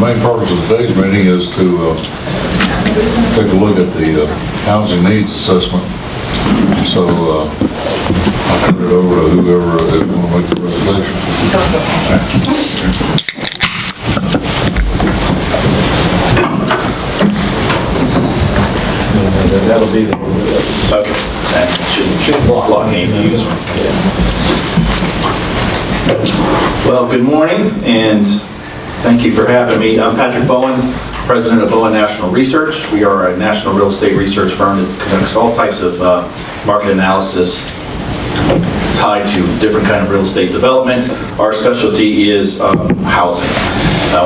main purpose of today's meeting is to take a look at the housing needs assessment. So I'll turn it over to whoever is going to make the presentation. That'll be the okay. That shouldn't block any views. Well, good morning, and thank you for having me. I'm Patrick Bowen, president of Bowen National Research. We are a national real estate research firm that conducts all types of market analysis tied to different kind of real estate development. Our specialty is housing.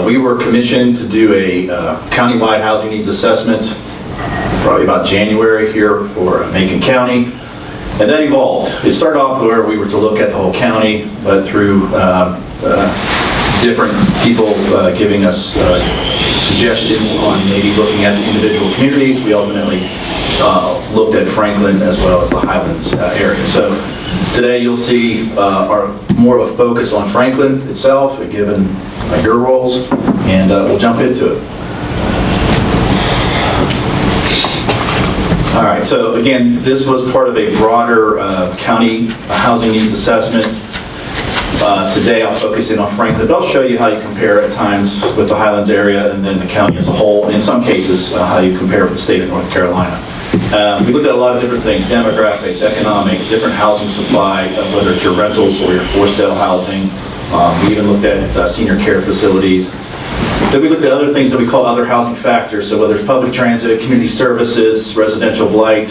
We were commissioned to do a countywide housing needs assessment probably about January here for Macon County. And that evolved. It started off where we were to look at the whole county, but through different people giving us suggestions on maybe looking at the individual communities, we ultimately looked at Franklin as well as the Highlands area. So today you'll see more of a focus on Franklin itself, given your roles, and we'll jump into it. All right, so again, this was part of a broader county housing needs assessment. Today I'll focus in on Franklin, but I'll show you how you compare at times with the Highlands area and then the county as a whole, and in some cases how you compare with the state of North Carolina. We looked at a lot of different things: demographics, economic, different housing supply, whether it's your rentals or your for-sale housing. We even looked at senior care facilities. Then we looked at other things that we call other housing factors, so whether it's public transit, community services, residential blight,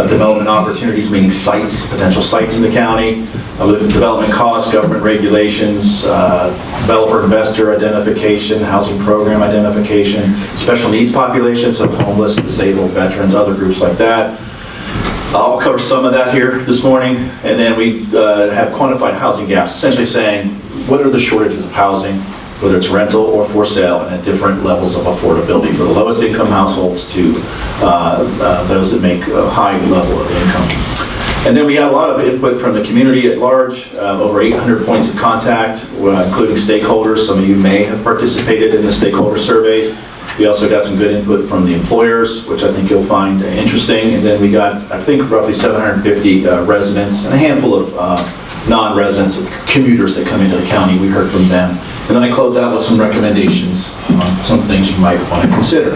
development opportunities, meaning sites, potential sites in the county. We looked at development costs, government regulations, developer investor identification, housing program identification, special needs population, so homeless, disabled, veterans, other groups like that. I'll cover some of that here this morning, and then we have quantified housing gaps, essentially saying what are the shortages of housing, whether it's rental or for sale, and at different levels of affordability, for the lowest income households to those that make a high level of income. And then we had a lot of input from the community at large, over 800 points of contact, including stakeholders. Some of you may have participated in the stakeholder surveys. We also got some good input from the employers, which I think you'll find interesting. And then we got, I think, roughly 750 residents and a handful of non-residents, commuters that come into the county. We heard from them. And then I close out with some recommendations on some things you might want to consider.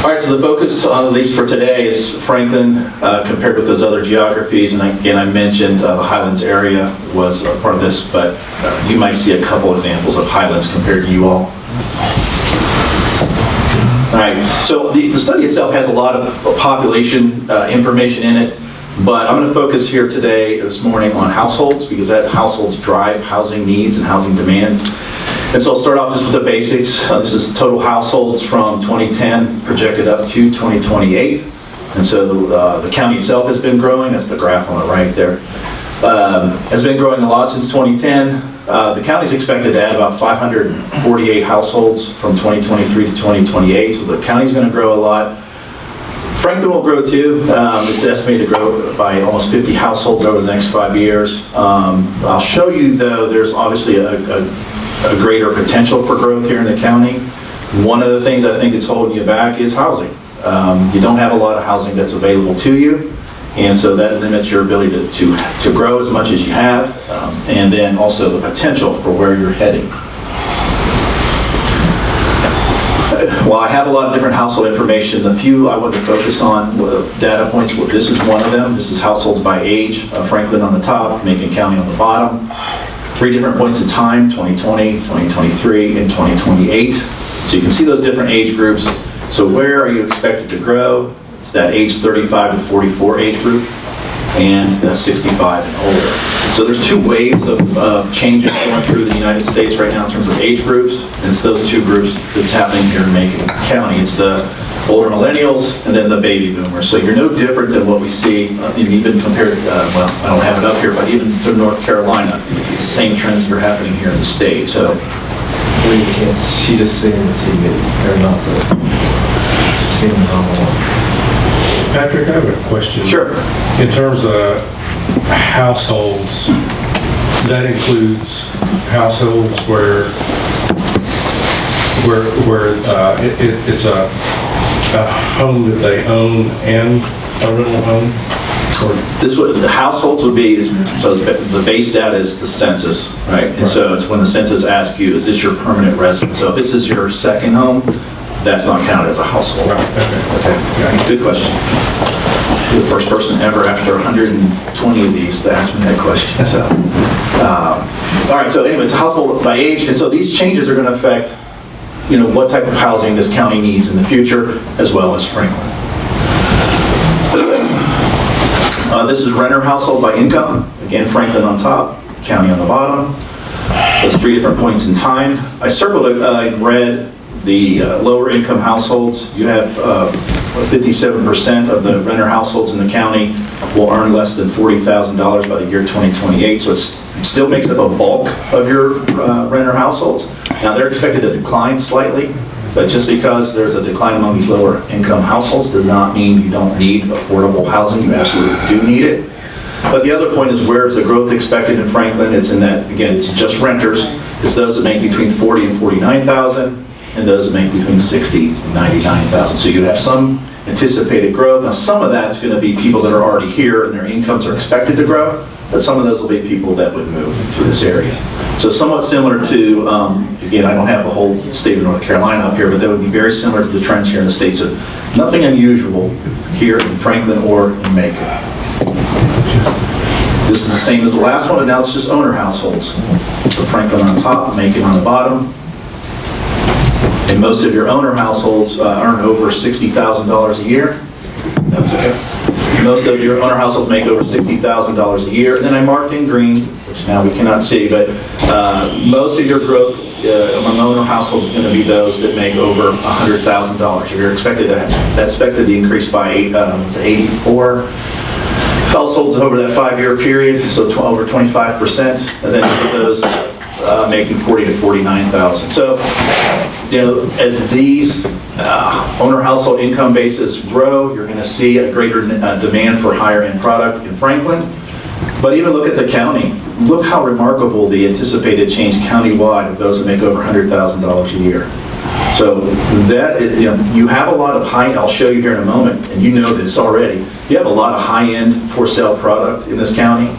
All right, so the focus, at least for today, is Franklin compared with those other geographies. And again, I mentioned the Highlands area was a part of this, but you might see a couple examples of Highlands compared to you all. All right, so the study itself has a lot of population information in it. But I'm going to focus here today, this morning, on households, because that households drive housing needs and housing demand. And so I'll start off just with the basics. This is total households from 2010 projected up to 2028. And so the county itself has been growing. That's the graph on the right there. Has been growing a lot since 2010. The county is expected to add about 548 households from 2023 to 2028. So the county's going to grow a lot. Franklin will grow too. It's estimated to grow by almost 50 households over the next 5 years. I'll show you, though, there's obviously a greater potential for growth here in the county. One of the things I think is holding you back is housing. You don't have a lot of housing that's available to you, and so that limits your ability to grow as much as you have, and then also the potential for where you're heading. While I have a lot of different household information, the few I want to focus on data points, this is one of them. This is households by age, Franklin on the top, Macon County on the bottom. 3 different points in time, 2020, 2023, and 2028. So you can see those different age groups. So where are you expected to grow? It's that age 35 to 44 age group, and 65 and older. So there's 2 waves of changes going through the United States right now in terms of age groups, and it's those 2 groups that's happening here in Macon County. It's the older millennials and then the baby boomers. So you're no different than what we see, even compared, well, I don't have it up here, but even to North Carolina, the same trends that are happening here in the state. So you can't, she just seeing the TV, they're not seeing the normal one. Patrick, I have a question. Sure. In terms of households, that includes households where where it's a home that they own and a rental home? Or This would, the households would be, so the base data is the census, right? And so it's when the census asks you, is this your permanent residence? So if this is your second home, that's not counted as a household. Right, okay. Okay, good question. You're the first person ever after 120 of these to ask me that question, so. All right, so anyway, it's household by age, and so these changes are going to affect, what type of housing this county needs in the future, as well as Franklin. This is renter household by income. Again, Franklin on top, county on the bottom. Those 3 different points in time. I circled it in red, the lower income households. You have 57% of the renter households in the county will earn less than $40,000 by the year 2028. So it still makes up a bulk of your renter households. Now they're expected to decline slightly. But just because there's a decline among these lower income households does not mean you don't need affordable housing. You absolutely do need it. But the other point is, where is the growth expected in Franklin? It's in that, again, it's just renters. It's those that make between $40,000 and $49,000, and those that make between $60,000 and $99,000. So you have some anticipated growth. Now some of that's going to be people that are already here and their incomes are expected to grow, but some of those will be people that would move to this area. So somewhat similar to, again, I don't have the whole state of North Carolina up here, but that would be very similar to the trends here in the state. So nothing unusual here in Franklin or in Macon. This is the same as the last one, and now it's just owner households. So Franklin on top, Macon on the bottom. And most of your owner households earn over $60,000 a year. That's okay. Most of your owner households make over $60,000 a year. And then I marked in green, which now we cannot see, but most of your growth among owner households is going to be those that make over $100,000. You're expected to increase by 84 households over that 5-year period, so over 25%. And then for those making $40,000 to $49,000. So, as these owner household income bases grow, you're going to see a greater demand for higher end product in Franklin. But even look at the county. Look how remarkable the anticipated change countywide of those that make over $100,000 a year. So that, you have a lot of I'll show you here in a moment, and you know this already. You have a lot of high-end for sale product in this county.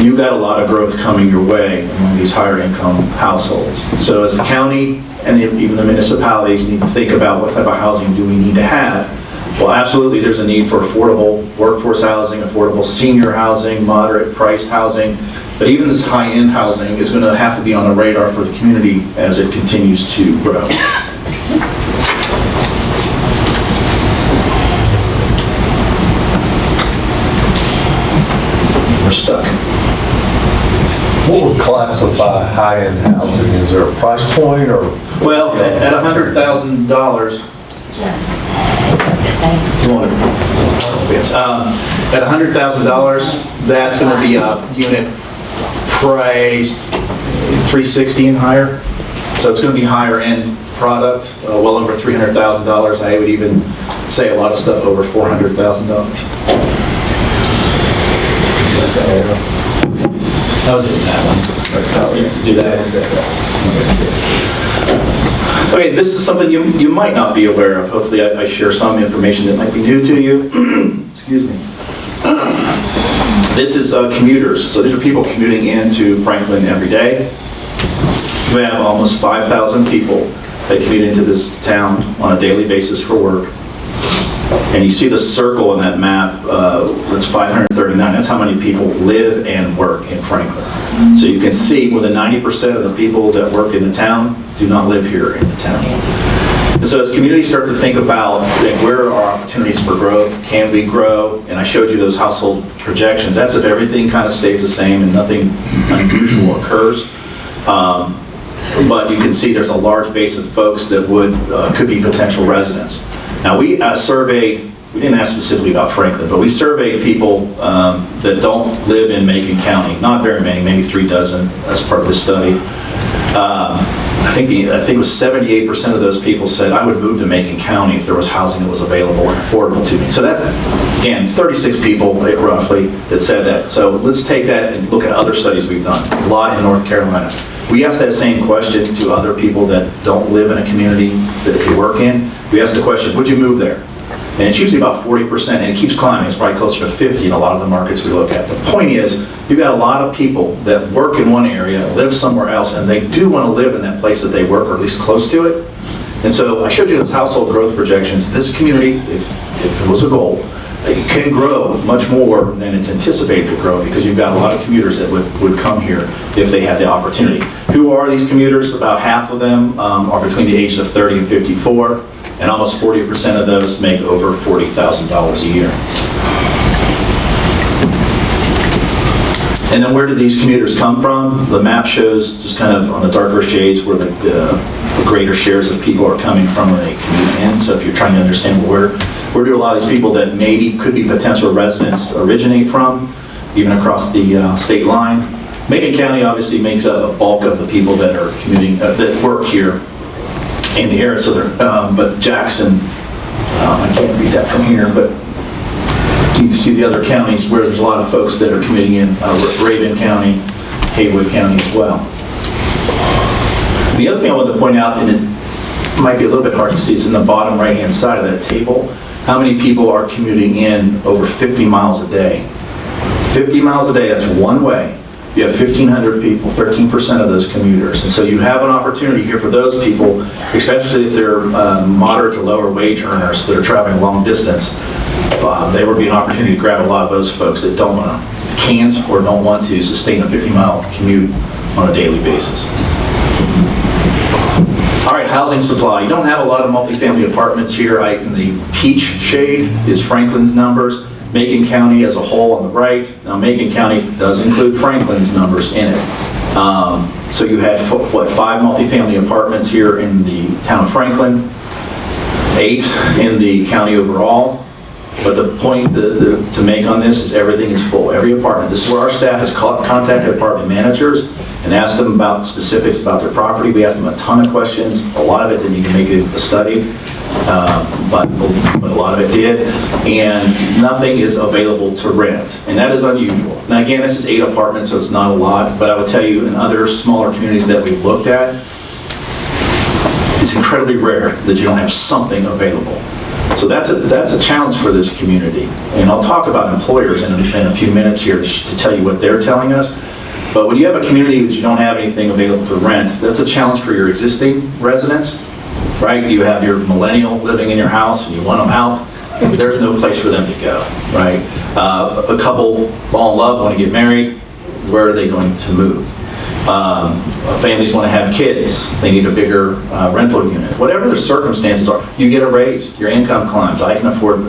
You've got a lot of growth coming your way among these higher income households. So as the county and even the municipalities need to think about what type of housing do we need to have, well, absolutely there's a need for affordable workforce housing, affordable senior housing, moderate priced housing, but even this high-end housing is going to have to be on the radar for the community as it continues to grow. We're stuck. What would classify high-end housing? Is there a price point or? Well, at $100,000, at $100,000, that's going to be a unit priced $360 and higher. So it's going to be higher end product, well over $300,000. I would even say a lot of stuff over $400,000. That was it, that one. Do that. Okay, this is something you might not be aware of. Hopefully I share some information that might be new to you. Excuse me. This is commuters. So these are people commuting into Franklin every day. We have almost 5,000 people that commute into this town on a daily basis for work. And you see the circle in that map, that's 539. That's how many people live and work in Franklin. So you can see more than 90% of the people that work in the town do not live here in the town. And so as communities start to think about where are our opportunities for growth, can we grow? And I showed you those household projections. That's if everything kind of stays the same and nothing unusual occurs. But you can see there's a large base of folks that could be potential residents. Now we surveyed, we didn't ask specifically about Franklin, but we surveyed people that don't live in Macon County. Not very many, maybe 3 dozen as part of this study. I think it was 78% of those people said, I would move to Macon County if there was housing that was available and affordable to me. So that, again, it's 36 people roughly that said that. So let's take that and look at other studies we've done. A lot in North Carolina. We ask that same question to other people that don't live in a community that they work in. We ask the question, would you move there? And it's usually about 40%, and it keeps climbing. It's probably closer to 50 in a lot of the markets we look at. The point is, you've got a lot of people that work in one area, live somewhere else, and they do want to live in that place that they work, or at least close to it. And so I showed you those household growth projections. This community, if it was a goal, it can grow much more than it's anticipated to grow, because you've got a lot of commuters that would come here if they had the opportunity. Who are these commuters? About half of them are between the ages of 30 and 54, and almost 40% of those make over $40,000 a year. And then where do these commuters come from? The map shows just kind of on the darker shades where the greater shares of people are coming from when they commute in. So if you're trying to understand where do a lot of these people that maybe could be potential residents originate from, even across the state line. Macon County obviously makes up a bulk of the people that are commuting, that work here in the area. So but Jackson, I can't read that from here, but you can see the other counties where there's a lot of folks that are commuting in, Raven County, Haywood County as well. The other thing I wanted to point out, and it might be a little bit hard to see, it's in the bottom right-hand side of that table, how many people are commuting in over 50 miles a day. 50 miles a day, that's one way. You have 1,500 people, 13% of those commuters. And so you have an opportunity here for those people, especially if they're moderate to lower wage earners that are traveling long distance. There would be an opportunity to grab a lot of those folks that can't or don't want to sustain a 50-mile commute on a daily basis. All right, housing supply. You don't have a lot of multifamily apartments here. In the peach shade is Franklin's numbers. Macon County as a whole on the right. Now, Macon County does include Franklin's numbers in it. So you have, 5 multifamily apartments here in the town of Franklin, 8 in the county overall. But the point to make on this is everything is full, every apartment. This is where our staff has contacted apartment managers and asked them about specifics about their property. We asked them a ton of questions. A lot of it didn't even make it into the study, but a lot of it did. And nothing is available to rent, and that is unusual. Now again, this is 8 apartments, so it's not a lot, but I would tell you in other smaller communities that we've looked at, it's incredibly rare that you don't have something available. So that's a challenge for this community. And I'll talk about employers in a few minutes here to tell you what they're telling us. But when you have a community that you don't have anything available to rent, that's a challenge for your existing residents, right? You have your millennial living in your house and you want them out. There's no place for them to go, right? A couple fall in love, want to get married. Where are they going to move? Families want to have kids, they need a bigger rental unit. Whatever the circumstances are, you get a raise, your income climbs. I can afford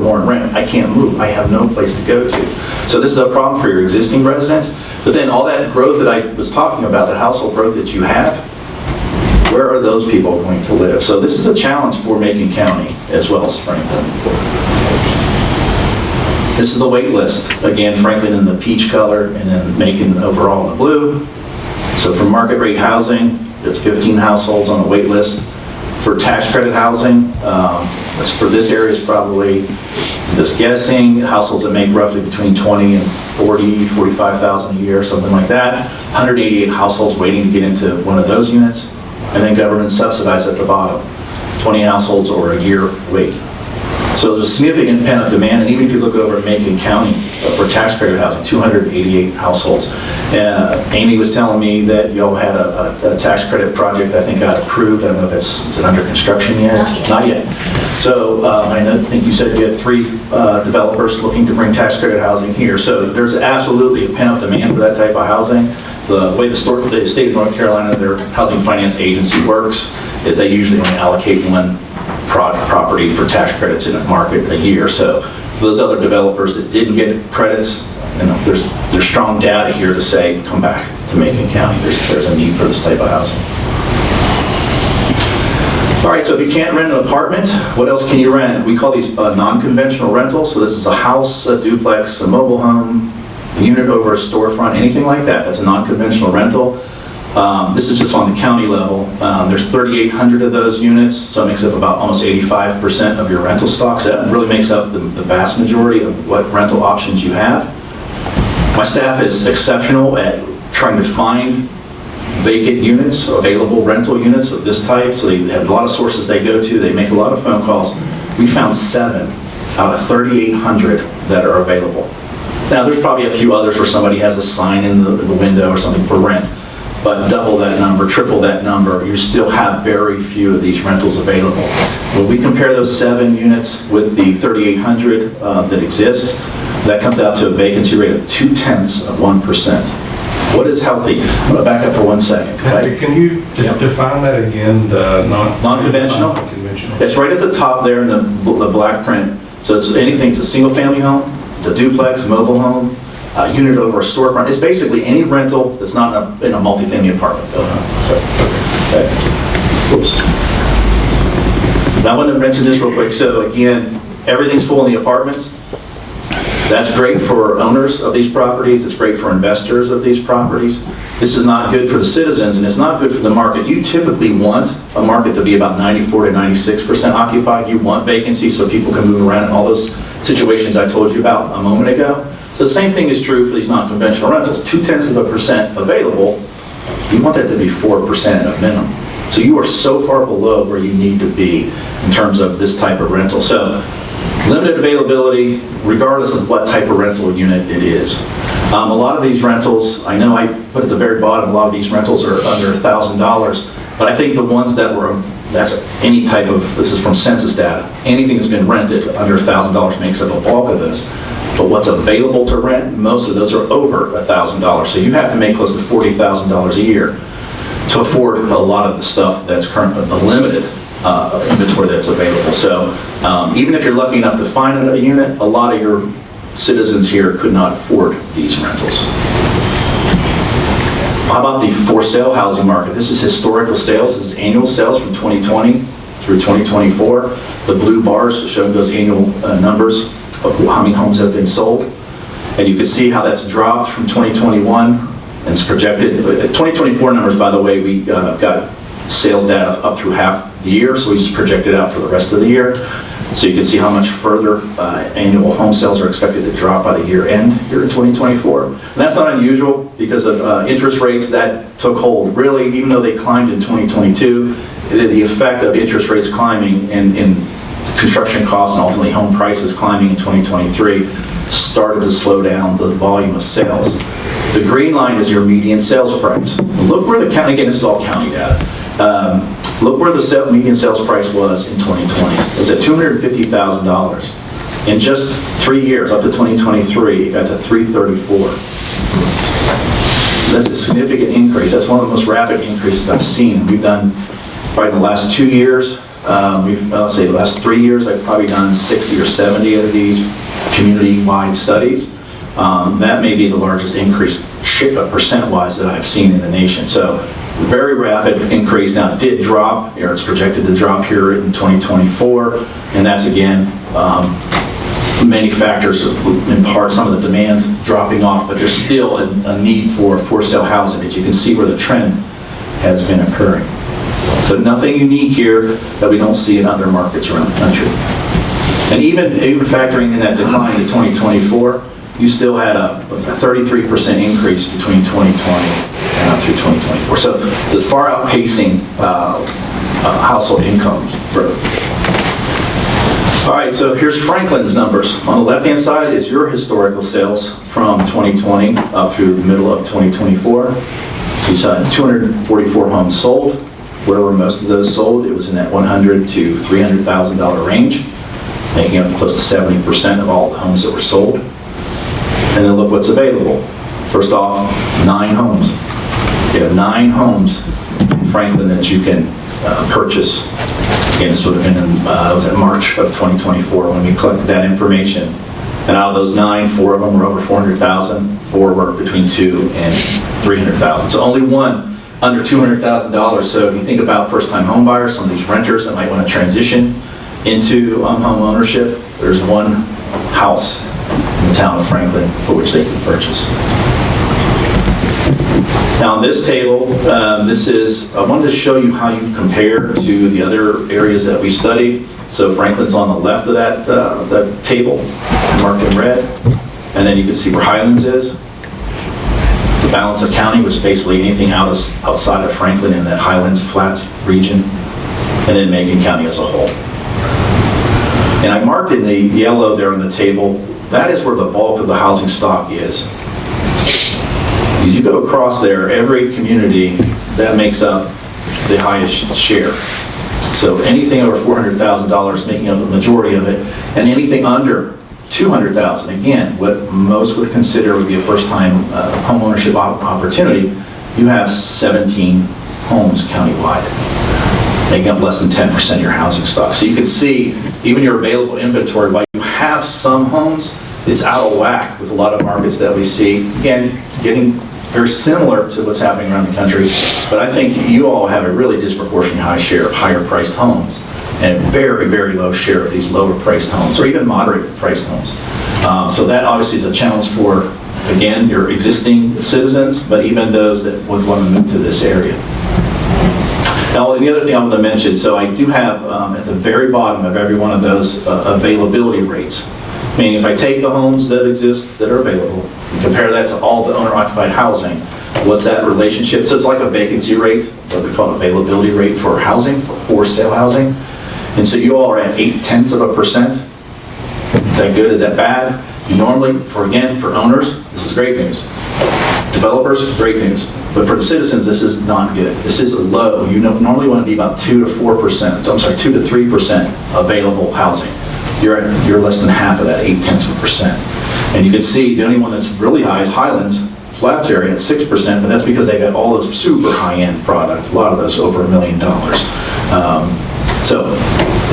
more in rent. I can't move. I have no place to go to. So this is a problem for your existing residents. But then all that growth that I was talking about, that household growth that you have, where are those people going to live? So this is a challenge for Macon County as well as Franklin. This is the wait list. Again, Franklin in the peach color and then Macon overall in the blue. So for market rate housing, it's 15 households on the wait list. For tax credit housing, for this area is probably, just guessing, households that make roughly between 20 and 40, 45,000 a year, something like that. 188 households waiting to get into one of those units. And then government subsidized at the bottom. 20 households or a year wait. So there's a significant pent-up demand, and even if you look over at Macon County for tax credit housing, 288 households. Amy was telling me that y'all had a tax credit project I think got approved. I don't know if is it under construction yet? Not yet. So I think you said you had 3 developers looking to bring tax credit housing here. So there's absolutely a pent-up demand for that type of housing. The way the state of North Carolina, their housing finance agency works is they usually only allocate one property for tax credits in a market a year. So for those other developers that didn't get credits, there's strong data here to say, come back to Macon County. There's a need for this type of housing. All right, so if you can't rent an apartment, what else can you rent? We call these non-conventional rentals. So this is a house, a duplex, a mobile home, a unit over a storefront, anything like that. That's a non-conventional rental. This is just on the county level. There's 3,800 of those units, so it makes up about almost 85% of your rental stock. So that really makes up the vast majority of what rental options you have. My staff is exceptional at trying to find vacant units, available rental units of this type. So they have a lot of sources they go to. They make a lot of phone calls. We found 7 out of 3,800 that are available. Now, there's probably a few others where somebody has a sign in the window or something for rent, but double that number, triple that number, you still have very few of these rentals available. When we compare those 7 units with the 3,800 that exist, that comes out to a vacancy rate of 0.2%. What is healthy? I'm going to back up for 1 second. Okay? Can you define that again, the Non-conventional? Non-conventional. It's right at the top there in the black print. So it's anything, it's a single-family home, it's a duplex, mobile home, a unit over a storefront. It's basically any rental that's not in a multifamily apartment building. So, okay. Oops. Now I want to mention this real quick. So again, everything's full in the apartments. That's great for owners of these properties. It's great for investors of these properties. This is not good for the citizens, and it's not good for the market. You typically want a market to be about 94 to 96% occupied. You want vacancy so people can move around in all those situations I told you about a moment ago. So the same thing is true for these non-conventional rentals. 0.2% available, you want that to be 4% at a minimum. So you are so far below where you need to be in terms of this type of rental. So limited availability, regardless of what type of rental unit it is. A lot of these rentals, I know I put at the very bottom, a lot of these rentals are under $1,000, but I think the ones that were, that's any type of, this is from census data, anything that's been rented under $1,000 makes up a bulk of those. But what's available to rent, most of those are over $1,000. So you have to make close to $40,000 a year to afford a lot of the stuff that's currently the limited inventory that's available. So even if you're lucky enough to find a unit, a lot of your citizens here could not afford these rentals. How about the for sale housing market? This is historical sales. This is annual sales from 2020 through 2024. The blue bars show those annual numbers of how many homes have been sold. And you can see how that's dropped from 2021 and it's projected. 2024 numbers, by the way, we got sales data up through half the year, so we just projected out for the rest of the year. So you can see how much further annual home sales are expected to drop by the year end here in 2024. And that's not unusual because of interest rates that took hold. Really, even though they climbed in 2022, the effect of interest rates climbing and construction costs and ultimately home prices climbing in 2023 started to slow down the volume of sales. The green line is your median sales price. Look where the county, again, this is all county data. Look where the median sales price was in 2020. It was at $250,000. In just 3 years, up to 2023, it got to $334,000. That's a significant increase. That's one of the most rapid increases I've seen. We've done, probably in the last 2 years, let's say the last 3 years, I've probably done 60 or 70 of these community-wide studies. That may be the largest increase percent-wise that I've seen in the nation. So very rapid increase. Now it did drop, or it's projected to drop here in 2024, and that's again many factors, in part some of the demand dropping off, but there's still a need for sale housing, as you can see where the trend has been occurring. So nothing unique here that we don't see in other markets around the country. And even factoring in that decline to 2024, you still had a 33% increase between 2020 and through 2024. So it's far outpacing household income growth. All right, so here's Franklin's numbers. On the left-hand side is your historical sales from 2020 up through the middle of 2024. You saw 244 homes sold. Where were most of those sold? It was in that $100,000 to $300,000 range, making up close to 70% of all the homes that were sold. And then look what's available. First off, 9 homes. You have 9 homes in Franklin that you can purchase. Again, this would have been in, was in March of 2024 when we collected that information. And out of those 9, 4 of them were over $400,000, 4 were between $200,000 and $300,000. So only one under $200,000. So if you think about first-time home buyers, some of these renters that might want to transition into home ownership, there's one house in the town of Franklin for which they can purchase. Now, on this table, I wanted to show you how you compare to the other areas that we studied. So Franklin's on the left of that table, marked in red, and then you can see where Highlands is. balance of county, which is basically anything outside of Franklin in that Highlands Flats region, and then Macon County as a whole. And I marked in the yellow there on the table, that is where the bulk of the housing stock is. As you go across there, every community, that makes up the highest share. So anything over $400,000 making up the majority of it, and anything under $200,000, again, what most would consider would be a first-time home ownership opportunity, you have 17 homes countywide, making up less than 10% of your housing stock. So you can see, even your available inventory, while you have some homes, it's out of whack with a lot of markets that we see. Again, getting very similar to what's happening around the country, but I think you all have a really disproportionately high share of higher priced homes and a very, very low share of these lower priced homes, or even moderate priced homes. So that obviously is a challenge for, again, your existing citizens, but even those that would want to move to this area. Now, the other thing I want to mention, so I do have at the very bottom of every one of those availability rates. Meaning if I take the homes that exist that are available and compare that to all the owner-occupied housing, what's that relationship? So it's like a vacancy rate, what we call availability rate for housing, for sale housing. And so you all are at 0.8%. Is that good? Is that bad? Normally, for owners, this is great news. Developers, great news. But for the citizens, this is not good. This is low. You normally want to be about 2 to 4%, 2 to 3% available housing. You're less than half of that, 0.8%. And you can see the only one that's really high is Highlands Flats area at 6%, but that's because they got all this super high-end product, a lot of those over $1 million.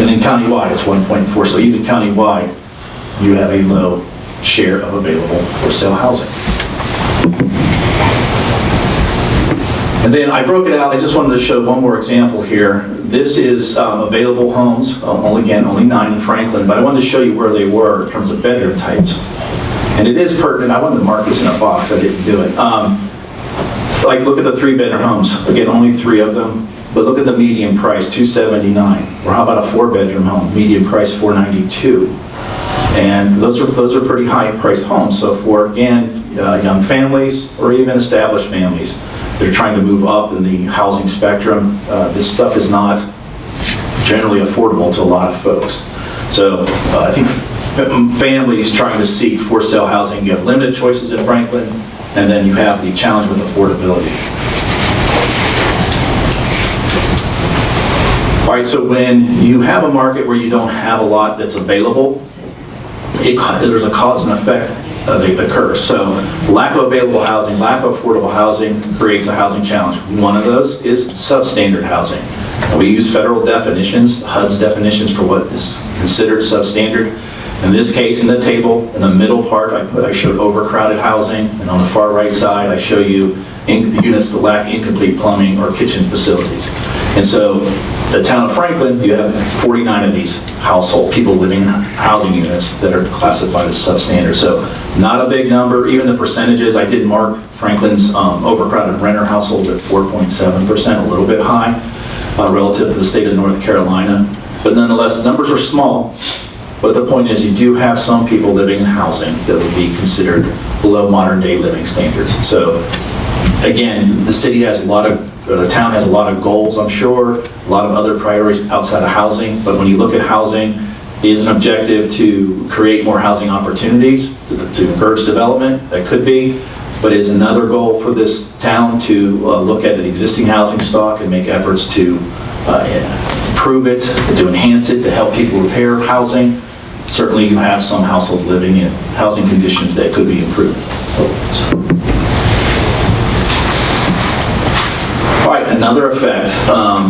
And then countywide, it's 1.4. So even countywide, you have a low share of available for sale housing. And then I broke it out. I just wanted to show one more example here. This is available homes, only 9 in Franklin, but I wanted to show you where they were in terms of bedroom types. And it is pertinent. I wanted to mark this in a box. I didn't do it. Like, look at the 3-bedroom homes. Again, only 3 of them. But look at the median price, $279. Or how about a 4-bedroom home? Median price, $492. And those are pretty high-priced homes. So for, again, young families or even established families that are trying to move up in the housing spectrum, this stuff is not generally affordable to a lot of folks. So I think families trying to seek for sale housing, you have limited choices in Franklin, and then you have the challenge with affordability. All right, so when you have a market where you don't have a lot that's available, there's a cause and effect that occurs. So lack of available housing, lack of affordable housing creates a housing challenge. One of those is substandard housing. We use federal definitions, HUD's definitions for what is considered substandard. In this case, in the table, in the middle part, I showed overcrowded housing, and on the far right side, I show you units that lack incomplete plumbing or kitchen facilities. And so the town of Franklin, you have 49 of these people living in housing units that are classified as substandard. So not a big number. Even the percentages, I did mark Franklin's overcrowded renter households at 4.7%, a little bit high relative to the state of North Carolina. But nonetheless, the numbers are small. But the point is, you do have some people living in housing that would be considered below modern day living standards. So again, the town has a lot of goals, I'm sure, a lot of other priorities outside of housing. But when you look at housing, is an objective to create more housing opportunities, to encourage development, that could be. But is another goal for this town to look at the existing housing stock and make efforts to improve it, to enhance it, to help people repair housing. Certainly you have some households living in housing conditions that could be improved. All right, another effect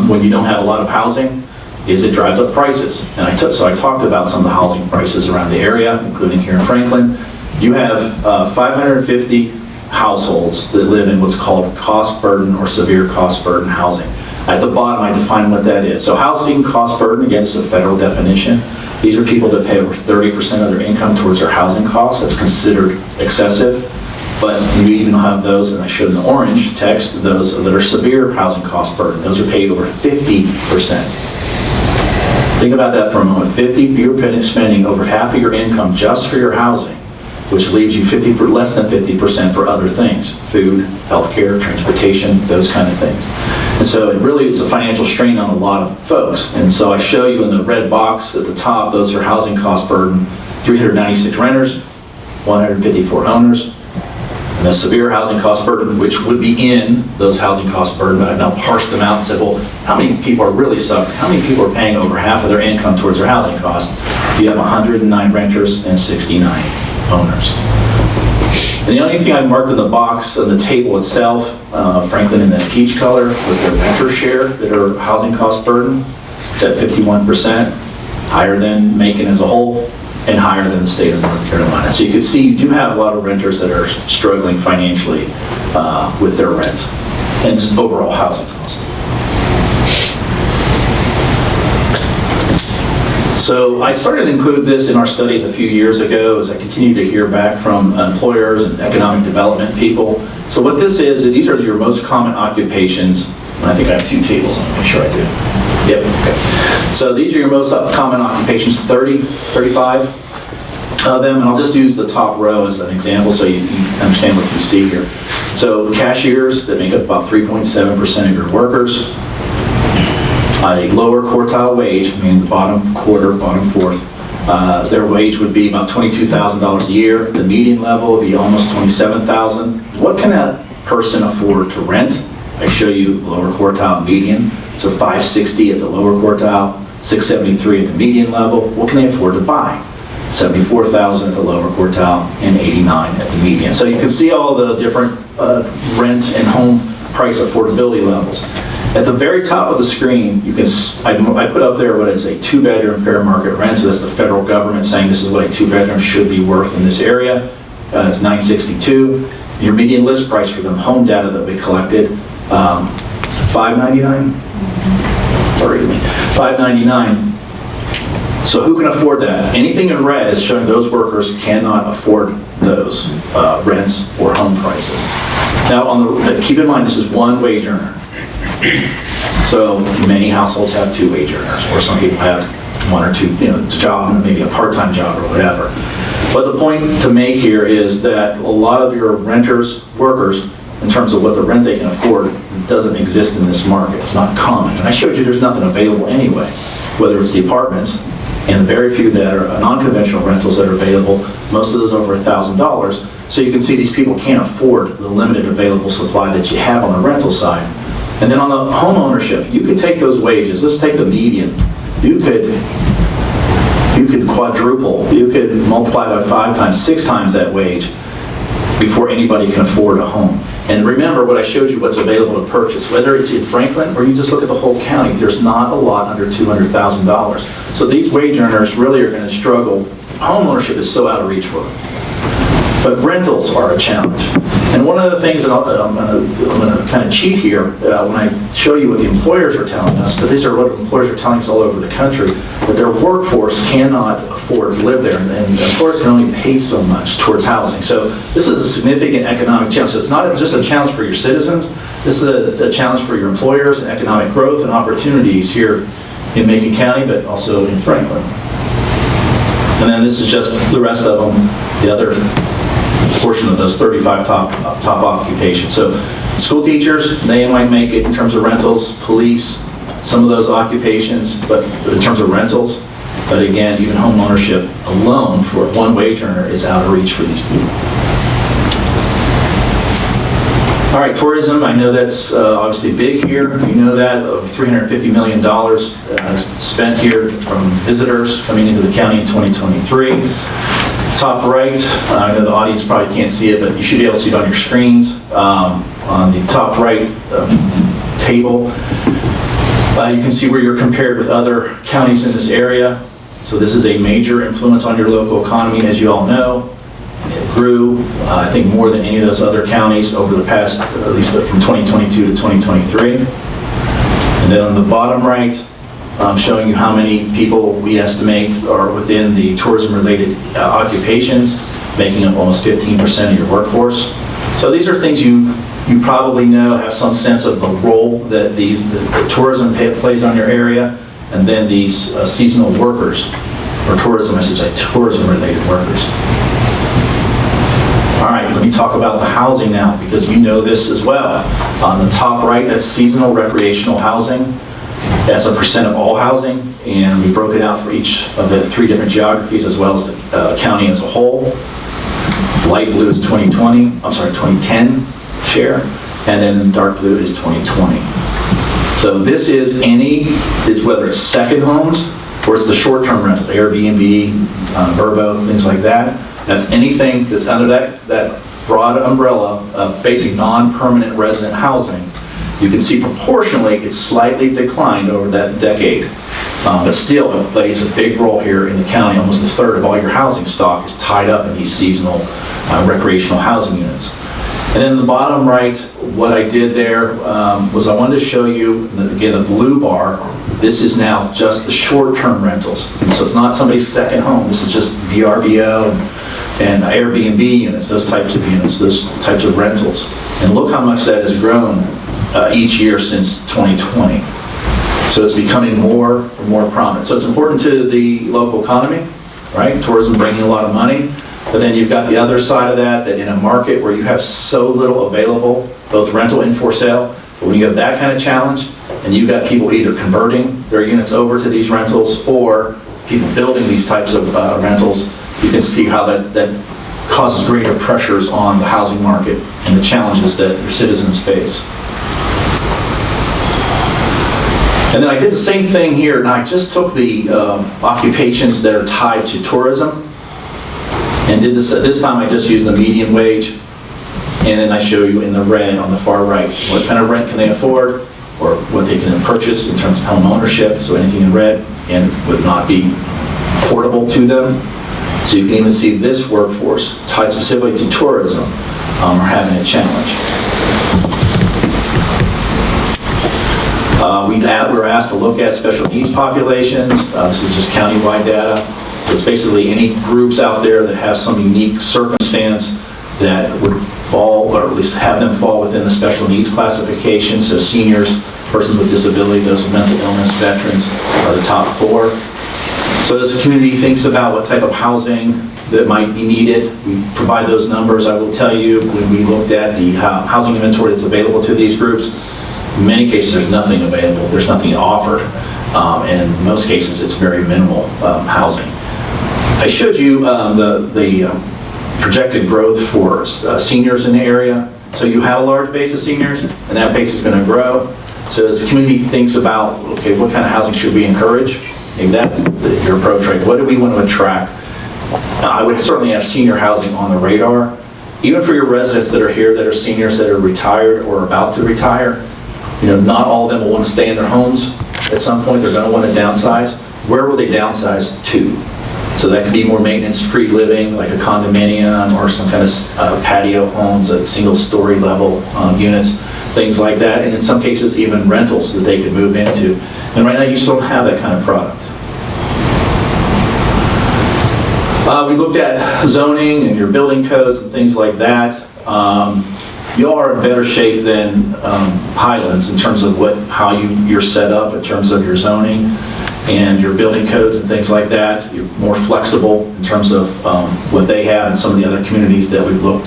when you don't have a lot of housing is it drives up prices. And so I talked about some of the housing prices around the area, including here in Franklin. You have 550 households that live in what's called cost burden or severe cost burden housing. At the bottom, I define what that is. So housing cost burden, again, is a federal definition. These are people that pay over 30% of their income towards their housing costs. That's considered excessive. But you even have those, and I showed in the orange text, those that are severe housing cost burden. Those are paid over 50%. Think about that for a moment. You're spending over half of your income just for your housing. which leaves you less than 50% for other things, food, healthcare, transportation, those kind of things. And so it really is a financial strain on a lot of folks. And so I show you in the red box at the top, those are housing cost burden, 396 renters, 154 owners. And the severe housing cost burden, which would be in those housing cost burden, but I've now parsed them out and said, well, how many people are really suffering? How many people are paying over half of their income towards their housing costs? You have 109 renters and 69 owners. And the only thing I marked in the box on the table itself, Franklin in that peach color, was their renter share that are housing cost burden. It's at 51%, higher than Macon as a whole, and higher than the state of North Carolina. So you can see you do have a lot of renters that are struggling financially with their rent and just overall housing costs. So I started to include this in our studies a few years ago as I continue to hear back from employers and economic development people. So what this is, these are your most common occupations. And I think I have two tables, I'm make sure I do. Yep, okay. So these are your most common occupations, 35 of them, and I'll just use the top row as an example so you understand what you see here. So cashiers that make up about 3.7% of your workers. A lower quartile wage, means the bottom quarter, bottom fourth, their wage would be about $22,000 a year. The median level would be almost $27,000. What can that person afford to rent? I show you lower quartile median. So $560 at the lower quartile, $673 at the median level. What can they afford to buy? $74,000 at the lower quartile and $89 at the median. So you can see all the different rent and home price affordability levels. At the very top of the screen, you can, I put up there what is a 2-bedroom fair market rent. So that's the federal government saying this is what a 2-bedroom should be worth in this area. It's $962. Your median list price for the home data that we collected, $599. Sorry, $599. So who can afford that? Anything in red is showing those workers cannot afford those rents or home prices. Now, keep in mind this is one wage earner. So many households have 2 wage earners, or some people have 1 or 2, job, maybe a part-time job or whatever. But the point to make here is that a lot of your renters, workers, in terms of what the rent they can afford, doesn't exist in this market. It's not common. And I showed you there's nothing available anyway, whether it's the apartments and the very few that are non-conventional rentals that are available, most of those over $1,000. So you can see these people can't afford the limited available supply that you have on the rental side. And then on the home ownership, you could take those wages. Let's take the median. You could quadruple. You could multiply by 5 times, 6 times that wage before anybody can afford a home. And remember what I showed you, what's available to purchase. Whether it's in Franklin or you just look at the whole county, there's not a lot under $200,000. So these wage earners really are going to struggle. Home ownership is so out of reach for them. But rentals are a challenge. And one of the things that I'm going to kind of cheat here when I show you what the employers are telling us, but these are what employers are telling us all over the country, that their workforce cannot afford to live there, and employers can only pay so much towards housing. So this is a significant economic challenge. So it's not just a challenge for your citizens, this is a challenge for your employers and economic growth and opportunities here in Macon County, but also in Franklin. And then this is just the rest of them, the other portion of those 35 top occupations. So school teachers, they might make it in terms of rentals, police, some of those occupations, but in terms of rentals. But again, even home ownership alone for one wage earner is out of reach for these people. All right, tourism, I know that's obviously big here. You know that, $350 million spent here from visitors coming into the county in 2023. Top right, I know the audience probably can't see it, but you should be able to see it on your screens. On the top right table, you can see where you're compared with other counties in this area. So this is a major influence on your local economy, as you all know. It grew, I think, more than any of those other counties over the past, at least from 2022 to 2023. And then on the bottom right, showing you how many people we estimate are within the tourism-related occupations, making up almost 15% of your workforce. So these are things you probably know, have some sense of the role that the tourism plays on your area, and then these seasonal workers, or tourism, I should say, tourism-related workers. All right, let me talk about the housing now, because you know this as well. On the top right, that's seasonal recreational housing. That's a percent of all housing, and we broke it out for each of the 3 different geographies as well as the county as a whole. Light blue is 2010 share, and then dark blue is 2020. So this is whether it's second homes or it's the short-term rentals, Airbnb, Vrbo, things like that. That's anything that's under that broad umbrella of basic non-permanent resident housing. You can see proportionally it's slightly declined over that decade. But still, it plays a big role here in the county. Almost a third of all your housing stock is tied up in these seasonal recreational housing units. And then in the bottom right, what I did there was I wanted to show you, again, the blue bar. This is now just the short-term rentals. So it's not somebody's second home. This is just VRBO and Airbnb units, those types of units, those types of rentals. And look how much that has grown each year since 2020. So it's becoming more and more prominent. So it's important to the local economy, right? Tourism bringing a lot of money. But then you've got the other side of that in a market where you have so little available, both rental and for sale, but when you have that kind of challenge, and you've got people either converting their units over to these rentals or people building these types of rentals, you can see how that causes greater pressures on the housing market and the challenges that your citizens face. And then I did the same thing here, and I just took the occupations that are tied to tourism, and did this time I just used the median wage, and then I show you in the red on the far right what kind of rent can they afford, or what they can purchase in terms of home ownership. So anything in red, and it would not be affordable to them. So you can even see this workforce tied specifically to tourism are having a challenge. We were asked to look at special needs populations. This is just countywide data. So it's basically any groups out there that have some unique circumstance that would fall, or at least have them fall within the special needs classification. So seniors, persons with disability, those with mental illness, veterans are the top 4. So as the community thinks about what type of housing that might be needed, we provide those numbers. I will tell you, when we looked at the housing inventory that's available to these groups, in many cases there's nothing available, there's nothing offered. And in most cases it's very minimal housing. I showed you the projected growth for seniors in the area. So you have a large base of seniors, and that base is going to grow. So as the community thinks about, okay, what kind of housing should we encourage? Maybe that's your approach, right? What do we want to attract? I would certainly have senior housing on the radar. Even for your residents that are here, that are seniors, that are retired or about to retire, not all of them will want to stay in their homes. At some point, they're going to want to downsize. Where will they downsize to? So that could be more maintenance-free living, like a condominium or some kind of patio homes, single-story level units, things like that. And in some cases, even rentals that they could move into. And right now, you just don't have that kind of product. We looked at zoning and your building codes and things like that. You are in better shape than Highlands in terms of how you're set up in terms of your zoning and your building codes and things like that. You're more flexible in terms of what they have and some of the other communities that we've looked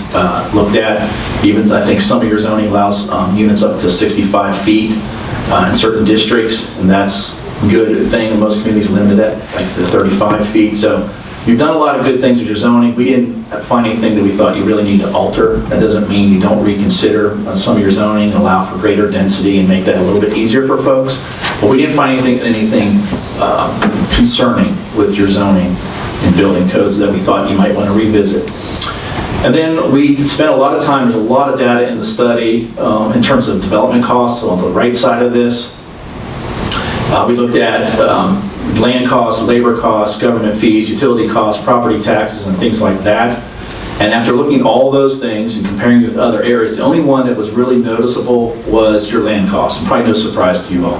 at. Even I think some of your zoning allows units up to 65 feet in certain districts, and that's a good thing. Most communities limit that like to 35 feet. So you've done a lot of good things with your zoning. We didn't find anything that we thought you really need to alter. That doesn't mean you don't reconsider some of your zoning and allow for greater density and make that a little bit easier for folks. But we didn't find anything concerning with your zoning and building codes that we thought you might want to revisit. And then we spent a lot of time, there's a lot of data in the study in terms of development costs. So on the right side of this, we looked at land costs, labor costs, government fees, utility costs, property taxes, and things like that. And after looking at all those things and comparing with other areas, the only one that was really noticeable was your land costs. And probably no surprise to you all.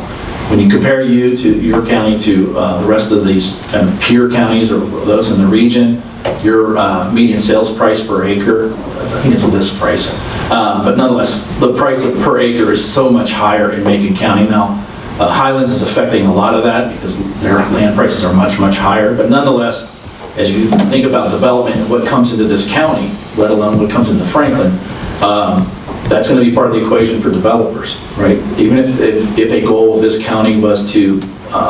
When you compare your county to the rest of these kind of peer counties or those in the region, your median sales price per acre, I think it's a list price, but nonetheless, the price per acre is so much higher in Macon County now. Highlands is affecting a lot of that because their land prices are much, much higher. But nonetheless, as you think about development and what comes into this county, let alone what comes into Franklin, that's going to be part of the equation for developers, right? Even if a goal of this county was to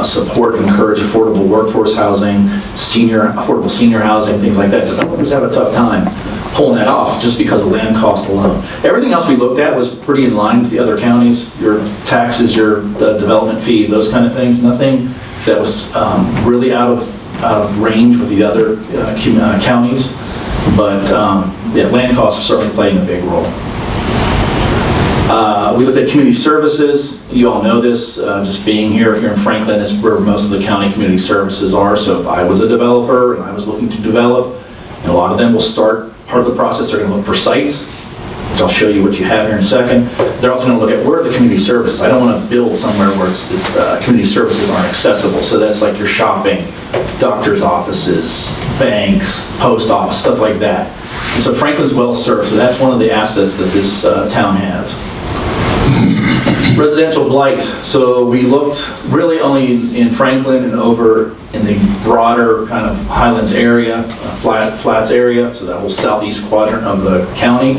support and encourage affordable workforce housing, affordable senior housing, things like that, developers have a tough time pulling that off just because of land cost alone. Everything else we looked at was pretty in line with the other counties, your taxes, your development fees, those kind of things. Nothing that was really out of range with the other counties, but yeah, land costs are certainly playing a big role. We looked at community services. You all know this, just being here in Franklin is where most of the county community services are. So if I was a developer and I was looking to develop, and a lot of them will start part of the process, they're going to look for sites, which I'll show you what you have here in a second. They're also going to look at where are the community services. I don't want to build somewhere where community services aren't accessible. So that's like your shopping, doctor's offices, banks, post office, stuff like that. And so Franklin's well served, so that's one of the assets that this town has. Residential blight. So we looked really only in Franklin and over in the broader kind of Highlands area, Flats area, so that whole southeast quadrant of the county.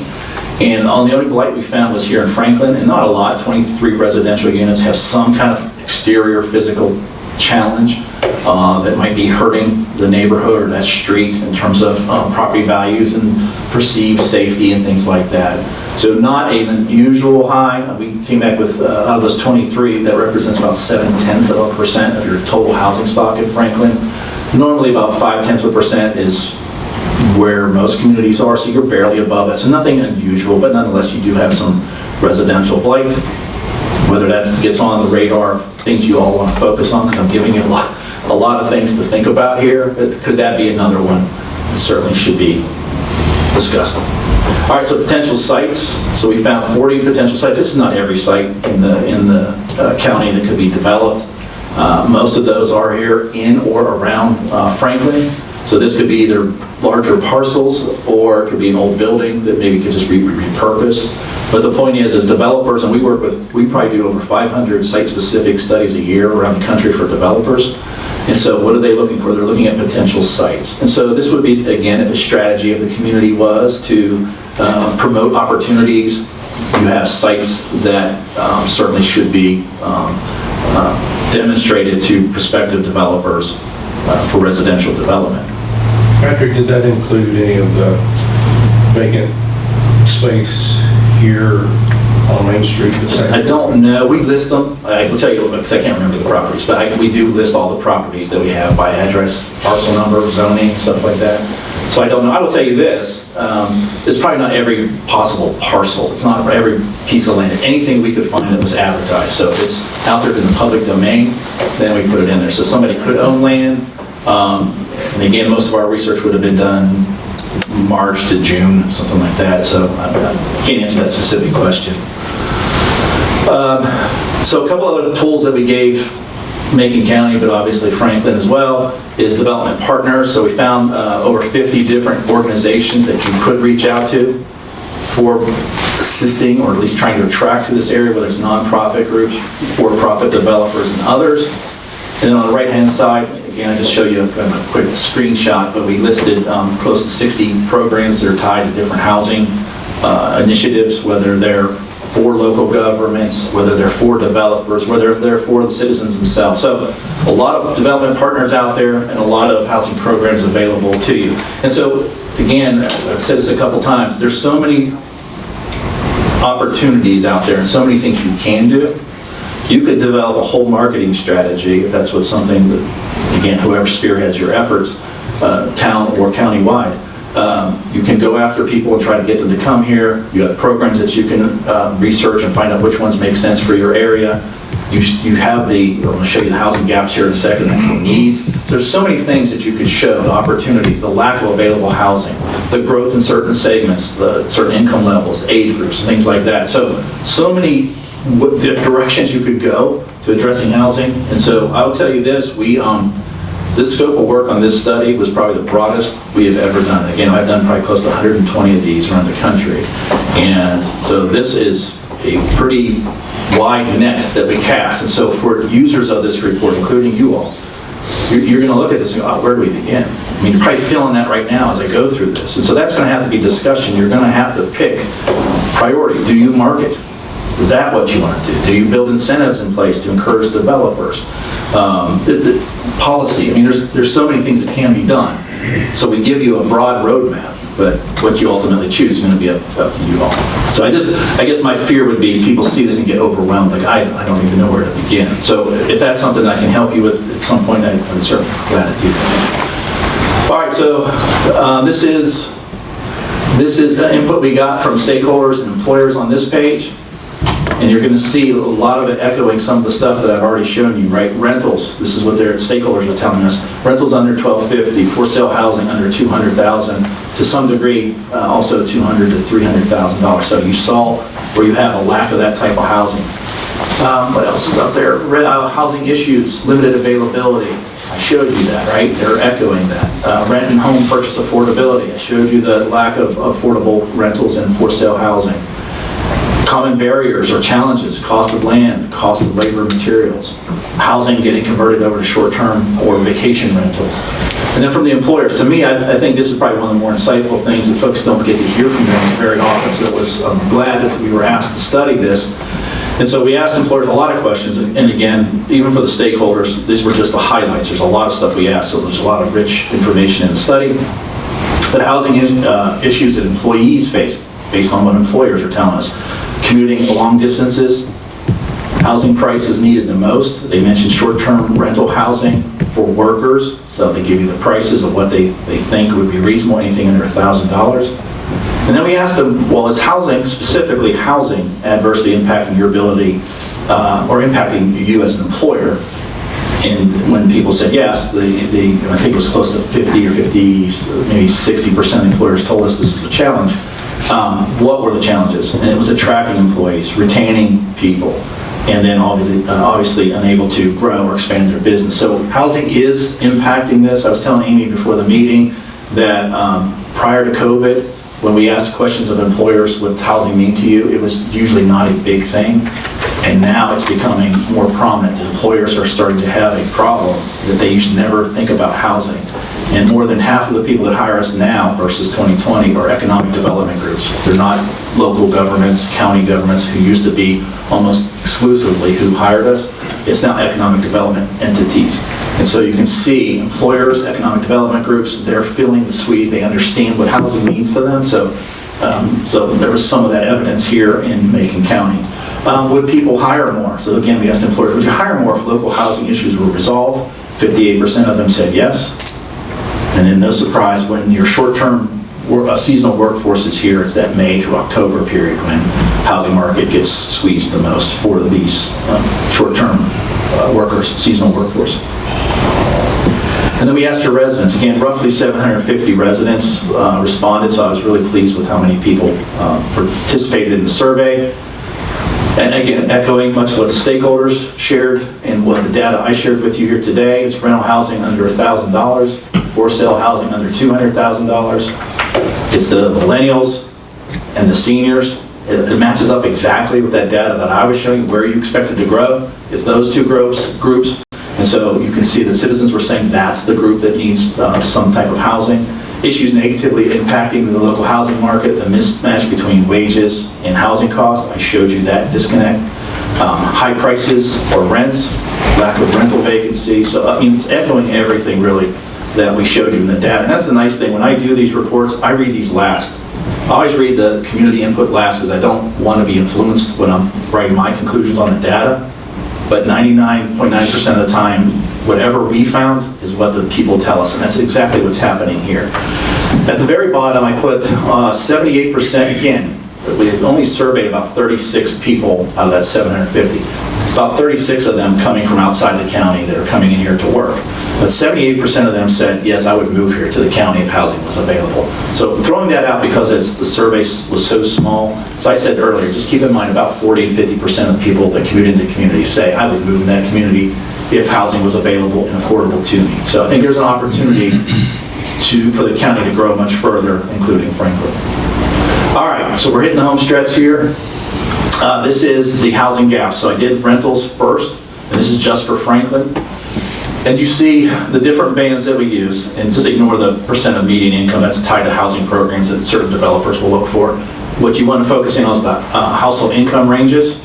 And the only blight we found was here in Franklin, and not a lot. 23 residential units have some kind of exterior physical challenge that might be hurting the neighborhood or that street in terms of property values and perceived safety and things like that. So not an unusual high. We came back with, out of those 23, that represents about 0.7% of your total housing stock in Franklin. Normally about 0.5% is where most communities are, so you're barely above that. So nothing unusual, but nonetheless you do have some residential blight. Whether that gets on the radar, things you all want to focus on, because I'm giving you a lot of things to think about here. But could that be another one? It certainly should be discussed. All right, so potential sites. So we found 40 potential sites. This is not every site in the county that could be developed. Most of those are here in or around Franklin. So this could be either larger parcels or it could be an old building that maybe could just be repurposed. But the point is, as developers, and we probably do over 500 site-specific studies a year around the country for developers. And so what are they looking for? They're looking at potential sites. And so this would be, again, if a strategy of the community was to promote opportunities, you have sites that certainly should be demonstrated to prospective developers for residential development. Patrick, did that include any of the vacant space here on Main Street? I don't know. We list them. I will tell you because I can't remember the properties, but we do list all the properties that we have by address, parcel number, zoning, stuff like that. So I don't know. I will tell you this. It's probably not every possible parcel. It's not every piece of land. It's anything we could find that was advertised. So if it's out there in the public domain, then we put it in there. So somebody could own land. And again, most of our research would have been done March to June, something like that. So I can't answer that specific question. So a couple other tools that we gave Macon County, but obviously Franklin as well, is development partners. So we found over 50 different organizations that you could reach out to for assisting or at least trying to attract to this area, whether it's nonprofit groups, for-profit developers, and others. And then on the right-hand side, again, I just show you a quick screenshot, but we listed close to 60 programs that are tied to different housing initiatives, whether they're for local governments, whether they're for developers, whether they're for the citizens themselves. So a lot of development partners out there and a lot of housing programs available to you. And so, again, I've said this a couple times, there's so many opportunities out there and so many things you can do. You could develop a whole marketing strategy if that's what something that, again, whoever spearheads your efforts, town or countywide. You can go after people and try to get them to come here. You have programs that you can research and find out which ones make sense for your area. You have I'm going to show you the housing gaps here in a second, actual needs. There's so many things that you could show, the opportunities, the lack of available housing, the growth in certain segments, the certain income levels, age groups, and things like that. So many directions you could go to addressing housing. And so I will tell you this, this scope of work on this study was probably the broadest we have ever done. Again, I've done probably close to 120 of these around the country. And so this is a pretty wide net that we cast. And so for users of this report, including you all, you're going to look at this and go, oh, where do we begin? I mean, you're probably feeling that right now as I go through this. And so that's going to have to be discussion. You're going to have to pick priorities. Do you market? Is that what you want to do? Do you build incentives in place to encourage developers? The policy, I mean, there's so many things that can be done. So we give you a broad roadmap, but what you ultimately choose is going to be up to you all. So I guess my fear would be people see this and get overwhelmed, like I don't even know where to begin. So if that's something I can help you with at some point, I'm certainly glad to do that. All right, so this is the input we got from stakeholders and employers on this page. And you're going to see a lot of it echoing some of the stuff that I've already shown you, right? Rentals, this is what their stakeholders are telling us. Rentals under $1,250, for sale housing under $200,000, to some degree also $200,000 to $300,000. So you saw where you have a lack of that type of housing. What else is up there? Housing issues, limited availability. I showed you that, right? They're echoing that. Rent and home purchase affordability. I showed you the lack of affordable rentals and for sale housing. Common barriers or challenges, cost of land, cost of labor materials, housing getting converted over to short-term or vacation rentals. And then from the employers, to me, I think this is probably one of the more insightful things that folks don't get to hear from them very often, so I'm glad that we were asked to study this. And so we asked employers a lot of questions, and again, even for the stakeholders, these were just the highlights. There's a lot of stuff we asked, so there's a lot of rich information in the study. But housing issues that employees face, based on what employers are telling us. Commuting long distances, housing prices needed the most. They mentioned short-term rental housing for workers, so they give you the prices of what they think would be reasonable, anything under $1,000. And then we asked them, well, is housing, specifically housing, adversely impacting your ability or impacting you as an employer? And when people said yes, I think it was close to 50 or 50, maybe 60% of employers told us this was a challenge. What were the challenges? And it was attracting employees, retaining people, and then obviously unable to grow or expand their business. So housing is impacting this. I was telling Amy before the meeting that prior to COVID, when we asked questions of employers, what does housing mean to you? It was usually not a big thing. And now it's becoming more prominent. Employers are starting to have a problem that they used to never think about housing. And more than half of the people that hire us now versus 2020 are economic development groups. They're not local governments, county governments, who used to be almost exclusively who hired us. It's now economic development entities. And so you can see employers, economic development groups, they're feeling the squeeze. They understand what housing means to them. So there was some of that evidence here in Macon County. Would people hire more? So again, we asked employers, would you hire more if local housing issues were resolved? 58% of them said yes. And then no surprise, when your short-term seasonal workforce is here, it's that May through October period when housing market gets squeezed the most for these short-term workers, seasonal workforce. And then we asked our residents, again, roughly 750 residents responded, so I was really pleased with how many people participated in the survey. And again, echoing much of what the stakeholders shared and what the data I shared with you here today, is rental housing under $1,000, for sale housing under $200,000. It's the millennials and the seniors. It matches up exactly with that data that I was showing you, where you expected to grow. It's those two groups. And so you can see the citizens were saying that's the group that needs some type of housing. Issues negatively impacting the local housing market, the mismatch between wages and housing costs. I showed you that disconnect. High prices or rents, lack of rental vacancy. So I mean, it's echoing everything really that we showed you in the data. And that's the nice thing. When I do these reports, I read these last. I always read the community input last because I don't want to be influenced when I'm writing my conclusions on the data. But 99.9% of the time, whatever we found is what the people tell us, and that's exactly what's happening here. At the very bottom, I put 78%, again, we only surveyed about 36 people out of that 750. About 36 of them coming from outside the county that are coming in here to work. But 78% of them said, yes, I would move here to the county if housing was available. So throwing that out because the survey was so small, as I said earlier, just keep in mind about 40 to 50% of people that commute into communities say, I would move in that community if housing was available and affordable to me. So I think there's an opportunity for the county to grow much further, including Franklin. All right, so we're hitting the home stretch here. This is the housing gap. So I did rentals first, and this is just for Franklin. And you see the different bands that we use, and just ignore the percent of median income that's tied to housing programs that certain developers will look for. What you want to focus in on is the household income ranges,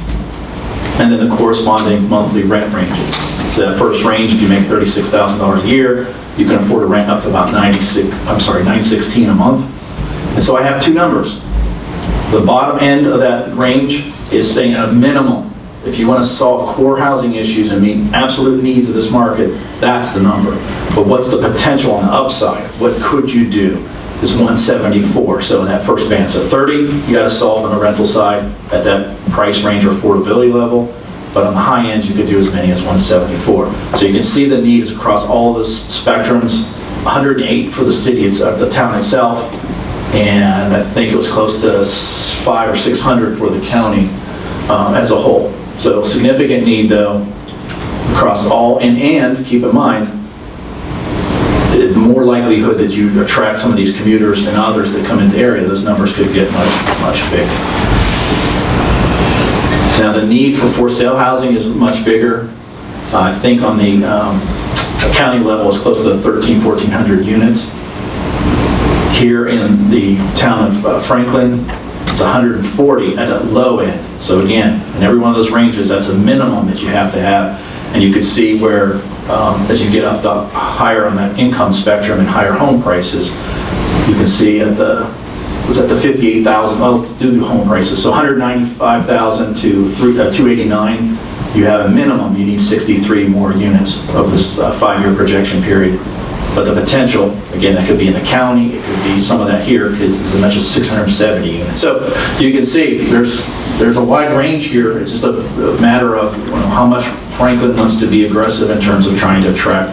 and then the corresponding monthly rent ranges. So that first range, if you make $36,000 a year, you can afford to rent up to about $916 a month. And so I have two numbers. The bottom end of that range is saying at a minimum, if you want to solve core housing issues and meet absolute needs of this market, that's the number. But what's the potential on the upside? What could you do? Is 174. So in that first band, so 30, you got to solve on the rental side at that price range or affordability level. But on the high end, you could do as many as 174. So you can see the needs across all the spectrums. 108 for the city, it's the town itself, and I think it was close to 500 or 600 for the county as a whole. So significant need though across all, and keep in mind, the more likelihood that you attract some of these commuters and others that come into the area, those numbers could get much bigger. Now the need for sale housing is much bigger. I think on the county level it's close to 1,400 units. Here in the town of Franklin, it's 140 at a low end. So again, in every one of those ranges, that's a minimum that you have to have. And you can see where, as you get up higher on that income spectrum and higher home prices, you can see at the 58,000, well, let's do the home prices. So 195,000 to 289, you have a minimum, you need 63 more units of this 5-year projection period. But the potential, again, that could be in the county, it could be some of that here, because as much as 670 units. So you can see there's a wide range here. It's just a matter of how much Franklin wants to be aggressive in terms of trying to attract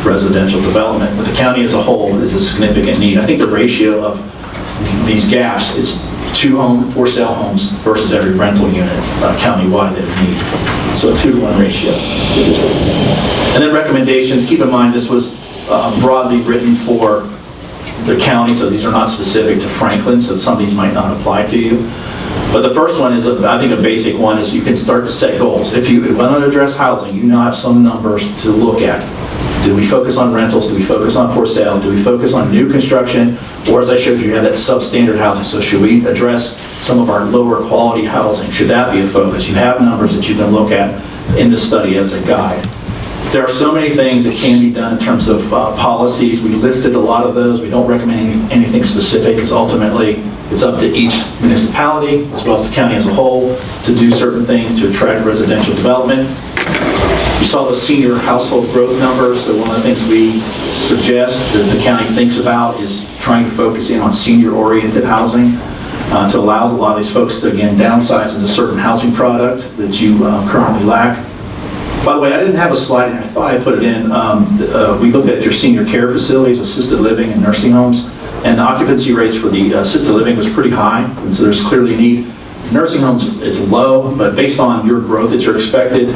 residential development. But the county as a whole is a significant need. I think the ratio of these gaps, it's 2 for sale homes versus every rental unit countywide that is needed. So a 2-to-1 ratio. And then recommendations, keep in mind this was broadly written for the county, so these are not specific to Franklin, so some of these might not apply to you. But the first one is, I think a basic one, is you can start to set goals. If you want to address housing, you now have some numbers to look at. Do we focus on rentals? Do we focus on for sale? Do we focus on new construction? Or as I showed you have that substandard housing. So should we address some of our lower quality housing? Should that be a focus? You have numbers that you can look at in this study as a guide. There are so many things that can be done in terms of policies. We listed a lot of those. We don't recommend anything specific, because ultimately it's up to each municipality as well as the county as a whole to do certain things to attract residential development. You saw the senior household growth numbers. So one of the things we suggest that the county thinks about is trying to focus in on senior-oriented housing to allow a lot of these folks to, again, downsize into certain housing product that you currently lack. By the way, I didn't have a slide in. I thought I put it in. We looked at your senior care facilities, assisted living, and nursing homes, and the occupancy rates for the assisted living was pretty high, and so there's clearly a need. Nursing homes is low, but based on your growth that you're expected,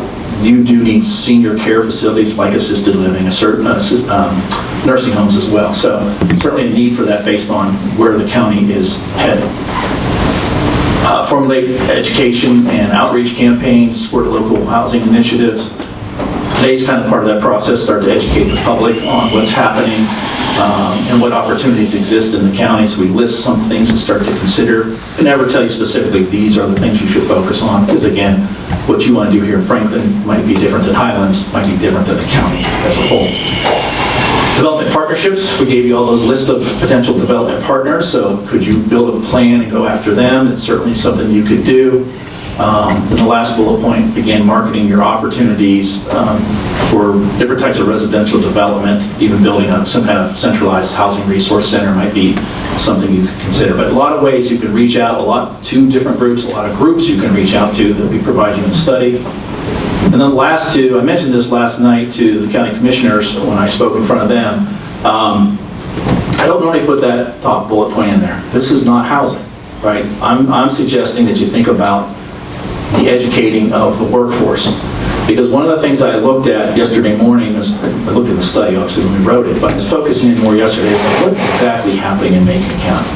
you do need senior care facilities like assisted living, nursing homes as well. So certainly a need for that based on where the county is headed. Formulate education and outreach campaigns, support local housing initiatives. Today's kind of part of that process, start to educate the public on what's happening and what opportunities exist in the county. So we list some things to start to consider. I never tell you specifically these are the things you should focus on, because again, what you want to do here in Franklin might be different than Highlands, might be different than the county as a whole. Development partnerships, we gave you all those lists of potential development partners, so could you build a plan and go after them? It's certainly something you could do. And the last bullet point, again, marketing your opportunities for different types of residential development, even building up some kind of centralized housing resource center might be something you could consider. But a lot of ways you can reach out, to different groups, a lot of groups you can reach out to that we provide you in the study. And then the last two, I mentioned this last night to the county commissioners when I spoke in front of them. I don't normally put that top bullet point in there. This is not housing, right? I'm suggesting that you think about the educating of the workforce. Because one of the things I looked at yesterday morning, I looked at the study obviously when we wrote it, but I was focusing in more yesterday, is like, what's exactly happening in Macon County?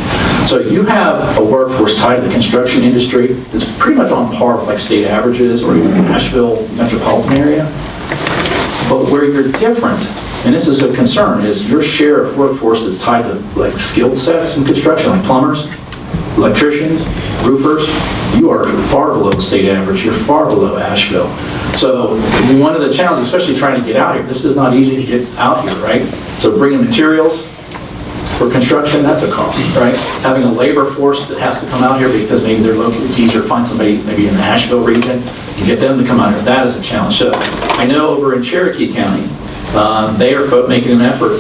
So you have a workforce tied to the construction industry that's pretty much on par with like state averages or even the Nashville metropolitan area. But where you're different, and this is a concern, is your share of workforce that's tied to like skill sets in construction, like plumbers, electricians, roofers, you are far below the state average. You're far below Asheville. So one of the challenges, especially trying to get out here, this is not easy to get out here, right? So bringing materials for construction, that's a cost, right? Having a labor force that has to come out here because maybe they're located, it's easier to find somebody maybe in the Asheville region and get them to come out here. That is a challenge. So I know over in Cherokee County, they are making an effort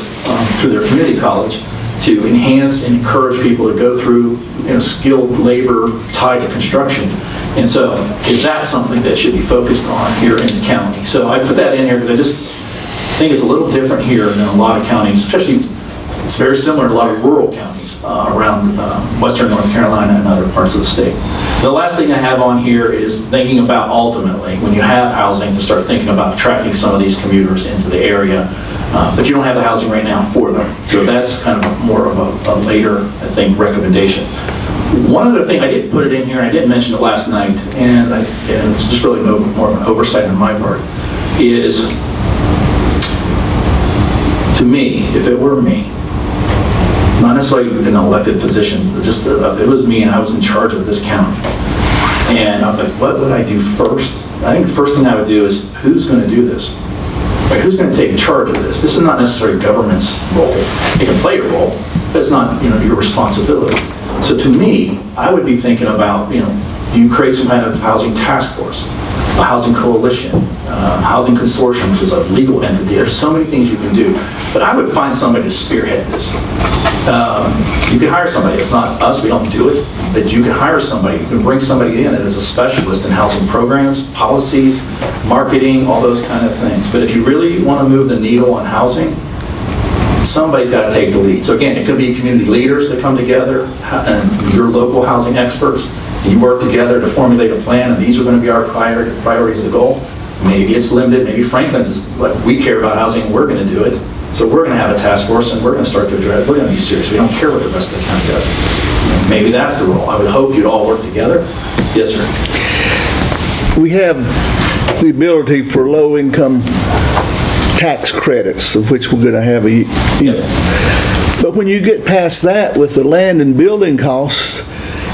through their community college to enhance and encourage people to go through skilled labor tied to construction. And so is that something that should be focused on here in the county? So I put that in here because I just think it's a little different here than a lot of counties, especially it's very similar to a lot of rural counties around western North Carolina and other parts of the state. The last thing I have on here is thinking about ultimately, when you have housing, to start thinking about attracting some of these commuters into the area, but you don't have the housing right now for them. So that's kind of more of a later, I think, recommendation. One other thing, I did put it in here, and I didn't mention it last night, and it's just really more of an oversight on my part, is, to me, if it were me, not necessarily in an elected position, but just if it was me and I was in charge of this county, and I'm like, what would I do first? I think the first thing I would do is, who's going to do this? Right, who's going to take charge of this? This is not necessarily government's role. It can play a role, but it's not your responsibility. So to me, I would be thinking about, you create some kind of housing task force, a housing coalition, housing consortium, which is a legal entity. There's so many things you can do. But I would find somebody to spearhead this. You can hire somebody. It's not us. We don't do it. But you can hire somebody. You can bring somebody in that is a specialist in housing programs, policies, marketing, all those kind of things. But if you really want to move the needle on housing, somebody's got to take the lead. So again, it could be community leaders that come together and your local housing experts. And you work together to formulate a plan, and these are going to be our priorities of the goal. Maybe it's limited. Maybe Franklin's is like, we care about housing, we're going to do it. So we're going to have a task force, and we're going to start to address it. We're going to be serious. We don't care what the rest of the county does. Maybe that's the role. I would hope you'd all work together. Yes, sir. We have the ability for low-income tax credits, of which we're going to have But when you get past that with the land and building costs,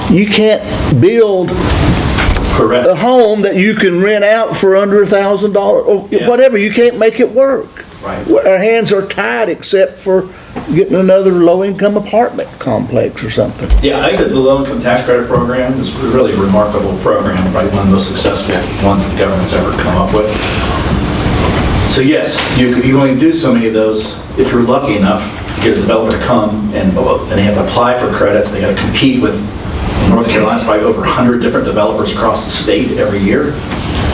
you can't build Correct. a home that you can rent out for under $1,000 or whatever. You can't make it work. Right. Our hands are tied except for getting another low-income apartment complex or something. Yeah, I think that the low-income tax credit program is a really remarkable program, probably one of the most successful ones that the government's ever come up with. So yes, you can only do so many of those if you're lucky enough to get a developer to come and they have to apply for credits. They got to compete with North Carolina's probably over 100 different developers across the state every year.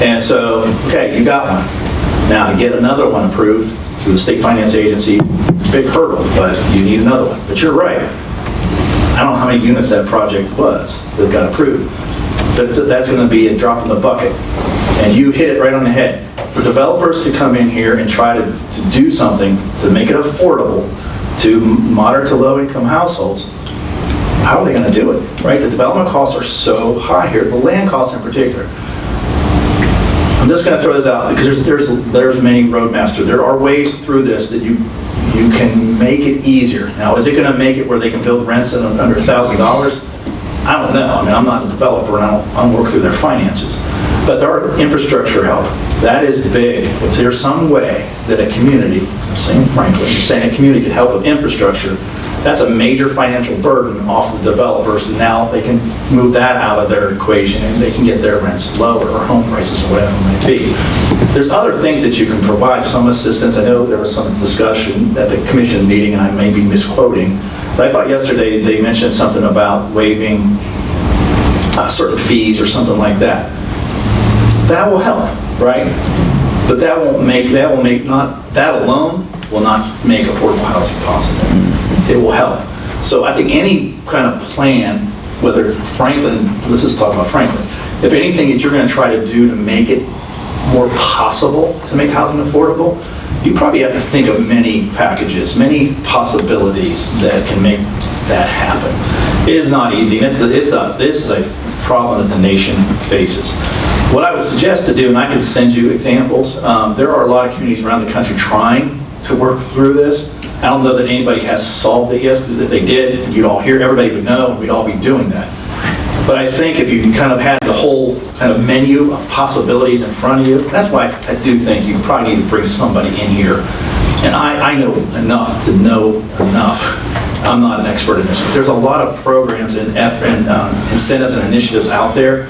And so, okay, you got one. Now to get another one approved through the state finance agency, big hurdle, but you need another one. But you're right. I don't know how many units that project was that got approved. That's going to be a drop in the bucket. And you hit it right on the head. For developers to come in here and try to do something to make it affordable to moderate to low income households, how are they going to do it, right? The development costs are so high here, the land costs in particular. I'm just going to throw this out because there's many roadmaps through. There are ways through this that you can make it easier. Now, is it going to make it where they can build rents at under $1,000? I don't know. I mean, I'm not a developer and I don't work through their finances. But there are infrastructure help. That is big. If there's some way that a community, I'm saying frankly, I'm saying a community could help with infrastructure, that's a major financial burden off the developers, and now they can move that out of their equation and they can get their rents lower or home prices or whatever it might be. There's other things that you can provide some assistance. I know there was some discussion at the commission meeting, and I may be misquoting, but I thought yesterday they mentioned something about waiving certain fees or something like that. That will help, right? But that alone will not make affordable housing possible. It will help. So I think any kind of plan, whether it's Franklin, let's just talk about Franklin. If anything that you're going to try to do to make it more possible to make housing affordable, you probably have to think of many packages, many possibilities that can make that happen. It is not easy. This is a problem that the nation faces. What I would suggest to do, and I can send you examples, there are a lot of communities around the country trying to work through this. I don't know that anybody has solved it yet, because if they did, you'd all hear, everybody would know, and we'd all be doing that. But I think if you can kind of have the whole kind of menu of possibilities in front of you, that's why I do think you probably need to bring somebody in here. And I know enough to know enough. I'm not an expert in this, but there's a lot of programs and incentives and initiatives out there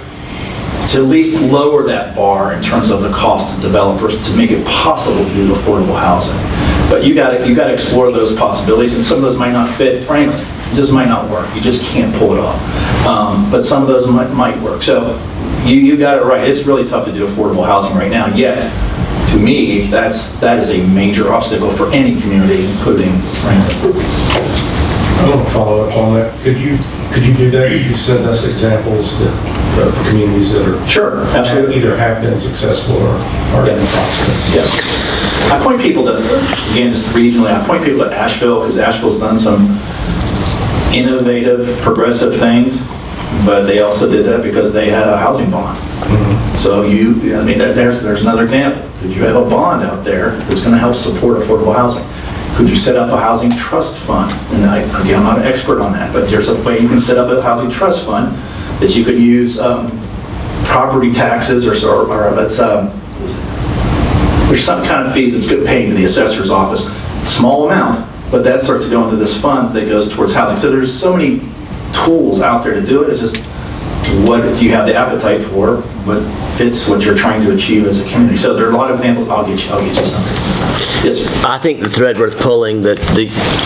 to at least lower that bar in terms of the cost to developers to make it possible to do affordable housing. But you got to explore those possibilities, and some of those might not fit, frankly. It just might not work. You just can't pull it off. But some of those might work. So you got it right. It's really tough to do affordable housing right now. Yet, to me, that is a major obstacle for any community, including Franklin. I want to follow up on that. Could you do that? Could you send us examples of communities that are Sure, absolutely. either have been successful or are in the process? Yeah. I point people to, again, just regionally, I point people to Asheville, because Asheville's done some innovative, progressive things, but they also did that because they had a housing bond. Mm-hmm. So there's another example. Could you have a bond out there that's going to help support affordable housing? Could you set up a housing trust fund? And again, I'm not an expert on that, but there's a way you can set up a housing trust fund that you could use property taxes or there's some kind of fees that's good paying to the assessor's office, small amount, but that starts to go into this fund that goes towards housing. So there's so many tools out there to do it. It's just, what do you have the appetite for? What fits what you're trying to achieve as a community? So there are a lot of examples. I'll get you something. Yes, sir. I think the thread worth pulling, that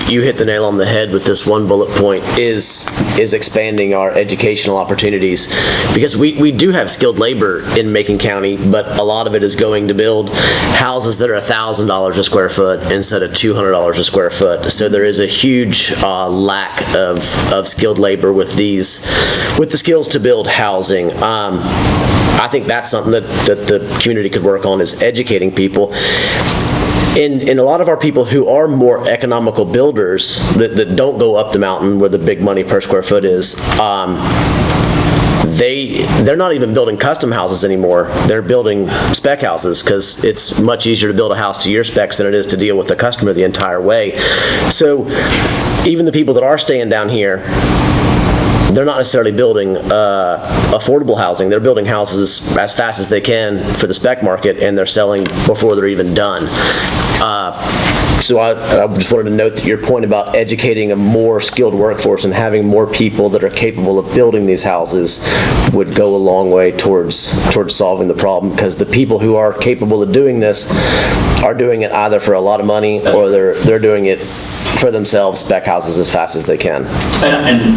you hit the nail on the head with this one bullet point, is expanding our educational opportunities, because we do have skilled labor in Macon County, but a lot of it is going to build houses that are $1,000 a square foot instead of $200 a square foot. So there is a huge lack of skilled labor with the skills to build housing. I think that's something that the community could work on, is educating people. In a lot of our people who are more economical builders that don't go up the mountain where the big money per square foot is, they're not even building custom houses anymore. They're building spec houses, because it's much easier to build a house to your specs than it is to deal with the customer the entire way. So even the people that are staying down here, they're not necessarily building affordable housing. They're building houses as fast as they can for the spec market, and they're selling before they're even done. So I just wanted to note that your point about educating a more skilled workforce and having more people that are capable of building these houses would go a long way towards solving the problem, because the people who are capable of doing this are doing it either for a lot of money, or they're doing it for themselves, spec houses as fast as they can. And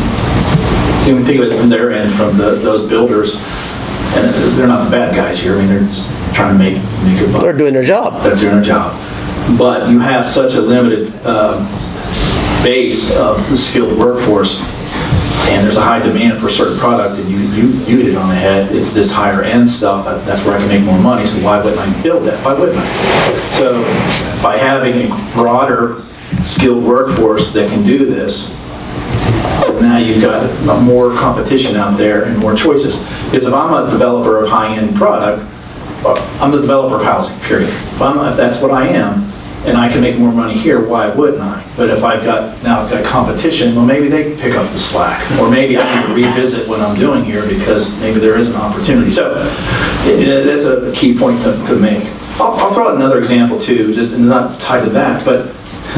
you can think of it from their end, from those builders, and they're not the bad guys here. I mean, they're just trying to make a buck. They're doing their job. They're doing their job. But you have such a limited base of the skilled workforce, and there's a high demand for a certain product, and you hit it on the head. It's this higher end stuff. That's where I can make more money, so why wouldn't I build that? Why wouldn't I? So by having a broader skilled workforce that can do this, now you've got more competition out there and more choices. Because if I'm a developer of high-end product, I'm a developer of housing, period. If that's what I am, and I can make more money here, why wouldn't I? But if I've got competition, well, maybe they pick up the slack. Or maybe I need to revisit what I'm doing here, because maybe there is an opportunity. So that's a key point to make. I'll throw out another example too, just not tied to that, but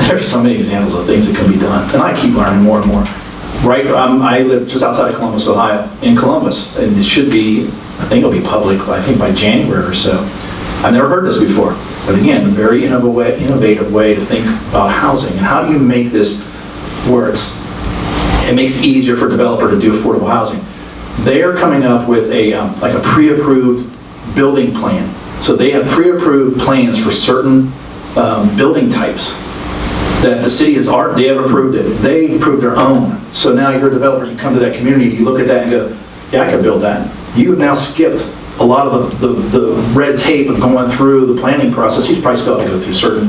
there's so many examples of things that can be done. And I keep learning more and more. Right, I live just outside of Columbus, Ohio, in Columbus, and it should be, I think it'll be public, I think by January or so. I've never heard this before, but again, a very innovative way to think about housing. And how do you make this where it makes it easier for a developer to do affordable housing? They are coming up with like a pre-approved building plan. So they have pre-approved plans for certain building types that the city they have approved it. They approved their own. So now you're a developer, you come to that community, you look at that and go, yeah, I could build that. You have now skipped a lot of the red tape of going through the planning process, he's probably still have to go through certain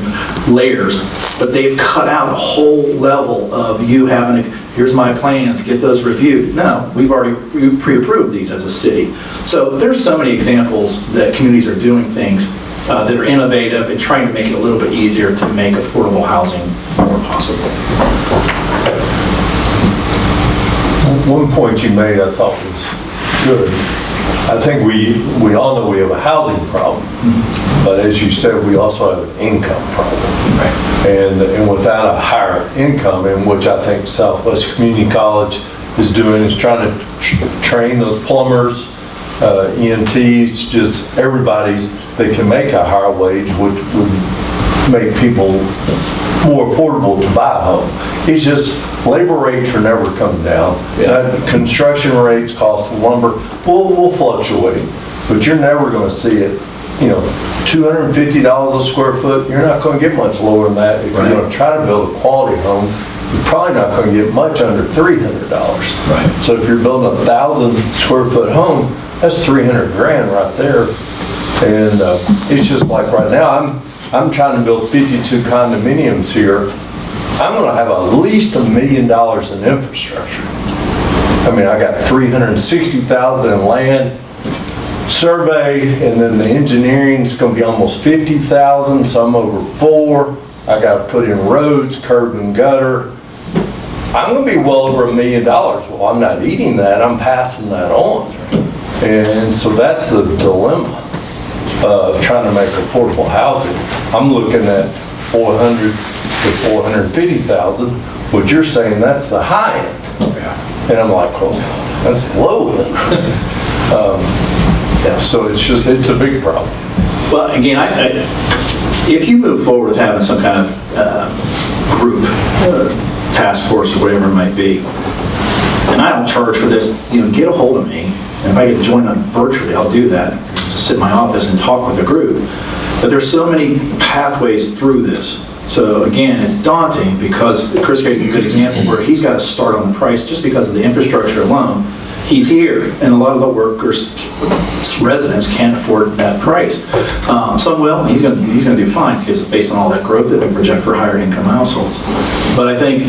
layers, but they've cut out a whole level of you having to, here's my plans, get those reviewed. No, we've already pre-approved these as a city. So there's so many examples that communities are doing things that are innovative and trying to make it a little bit easier to make affordable housing more possible. One point you made I thought was good. I think we all know we have a housing problem, but as you said, we also have an income problem. And without a higher income, and which I think Southwest Community College is doing, is trying to train those plumbers, EMTs, just everybody that can make a higher wage would make people more affordable to buy a home. It's just labor rates are never coming down. Construction rates, cost of lumber will fluctuate, but you're never going to see it. You know, $250 a square foot, you're not going to get much lower than that. If you're going to try to build a quality home, you're probably not going to get much under $300. Right. So if you're building a 1,000 square foot home, that's 300 grand right there. And it's just like right now, I'm trying to build 52 condominiums here. I'm going to have at least $1 million in infrastructure. I mean, I got $360,000 in land, survey, and then the engineering is going to be almost $50,000, so I'm over $4. I got to put in roads, curb and gutter. I'm going to be well over $1 million. Well, I'm not eating that, I'm passing that on. And so that's the dilemma of trying to make affordable housing. I'm looking at 400 to 450,000, but you're saying that's the high end. And I'm like, well, that's low end. So it's a big problem. Well, again, if you move forward with having some kind of group, task force, or whatever it might be, and I don't charge for this, get a hold of me. And if I get to join on virtually, I'll do that. Just sit in my office and talk with the group. But there's so many pathways through this. So again, it's daunting because Chris gave you a good example where he's got to start on the price just because of the infrastructure alone. He's here, and a lot of the workers, residents can't afford that price. Some will, and he's going to do fine because based on all that growth that we project for higher income households. But I think,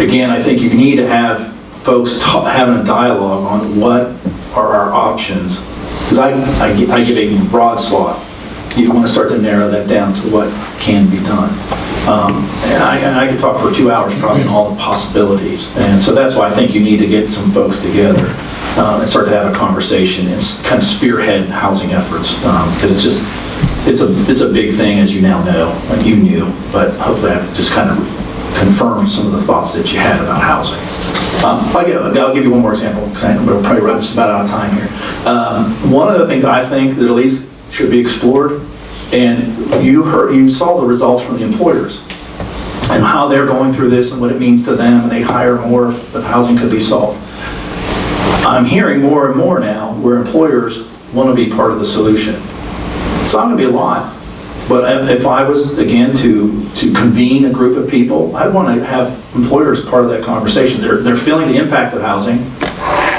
again, you need to have folks having a dialogue on what are our options. Because I give a broad swath. You want to start to narrow that down to what can be done. And I could talk for 2 hours probably on all the possibilities. And so that's why I think you need to get some folks together and start to have a conversation and kind of spearhead housing efforts. Because it's a big thing, as you now know, like you knew, but hopefully I've just kind of confirmed some of the thoughts that you had about housing. I'll give you one more example, because I know we're probably running just about out of time here. One of the things I think that at least should be explored, and you saw the results from the employers and how they're going through this and what it means to them, and they hire more if housing could be solved. I'm hearing more and more now where employers want to be part of the solution. It's not going to be a lot, but if I was, again, to convene a group of people, I'd want to have employers part of that conversation. They're feeling the impact of housing,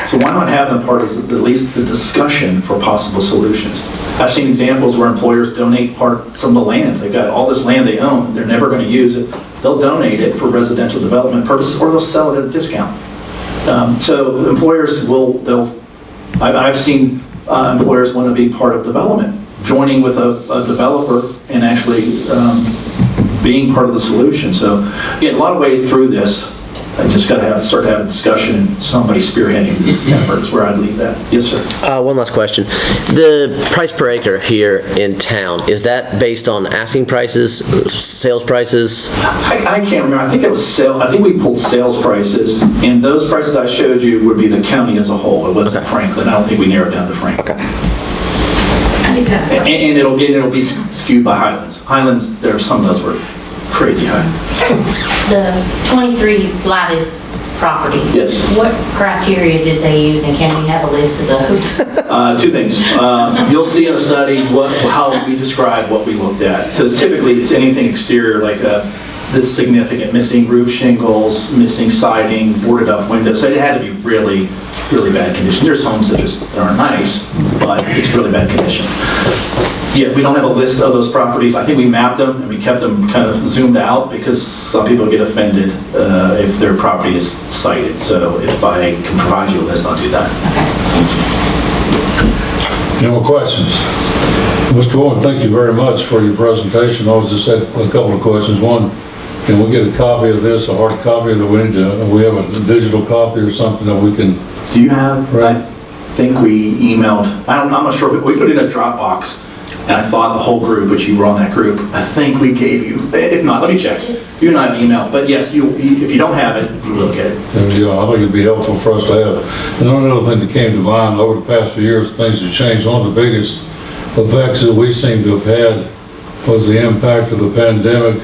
so why not have them part of at least the discussion for possible solutions? I've seen examples where employers donate some of the land. They've got all this land they own, they're never going to use it. They'll donate it for residential development purposes, or they'll sell it at a discount. So employers I've seen employers want to be part of development, joining with a developer and actually being part of the solution. So again, a lot of ways through this. I just got to start to have a discussion and somebody spearheading this effort is where I'd leave that. Yes, sir. One last question. The price per acre here in town, is that based on asking prices, sales prices? I can't remember. I think it was I think we pulled sales prices, and those prices I showed you would be the county as a whole. It wasn't Franklin. I don't think we narrowed down to Franklin. Okay. And it'll be skewed by Highlands. Highlands, there are some of those were crazy high. The 23 blighted property. Yes. What criteria did they use, and can we have a list of those? Two things. You'll see in the study how we describe what we looked at. So typically it's anything exterior, like this significant, missing roof shingles, missing siding, boarded up windows. So it had to be really, really bad condition. There's homes that just aren't nice, but it's really bad condition. Yeah, we don't have a list of those properties. I think we mapped them and we kept them kind of zoomed out because some people get offended if their property is cited. So if I can provide you a list, I'll do that. Any more questions? Mr. Bowen, thank you very much for your presentation. I was just had a couple of questions. One, can we get a copy of this, a hard copy, or do we have a digital copy or something that we can? Do you have, I think we emailed, I'm not sure, but we put it in a Dropbox. And I thought the whole group, which you were on that group, I think we gave you, if not, let me check. You and I have emailed, but yes, if you don't have it, you will get it. Yeah, I think it'd be helpful for us to have. And another thing that came to mind over the past few years, things have changed. One of the biggest effects that we seem to have had was the impact of the pandemic.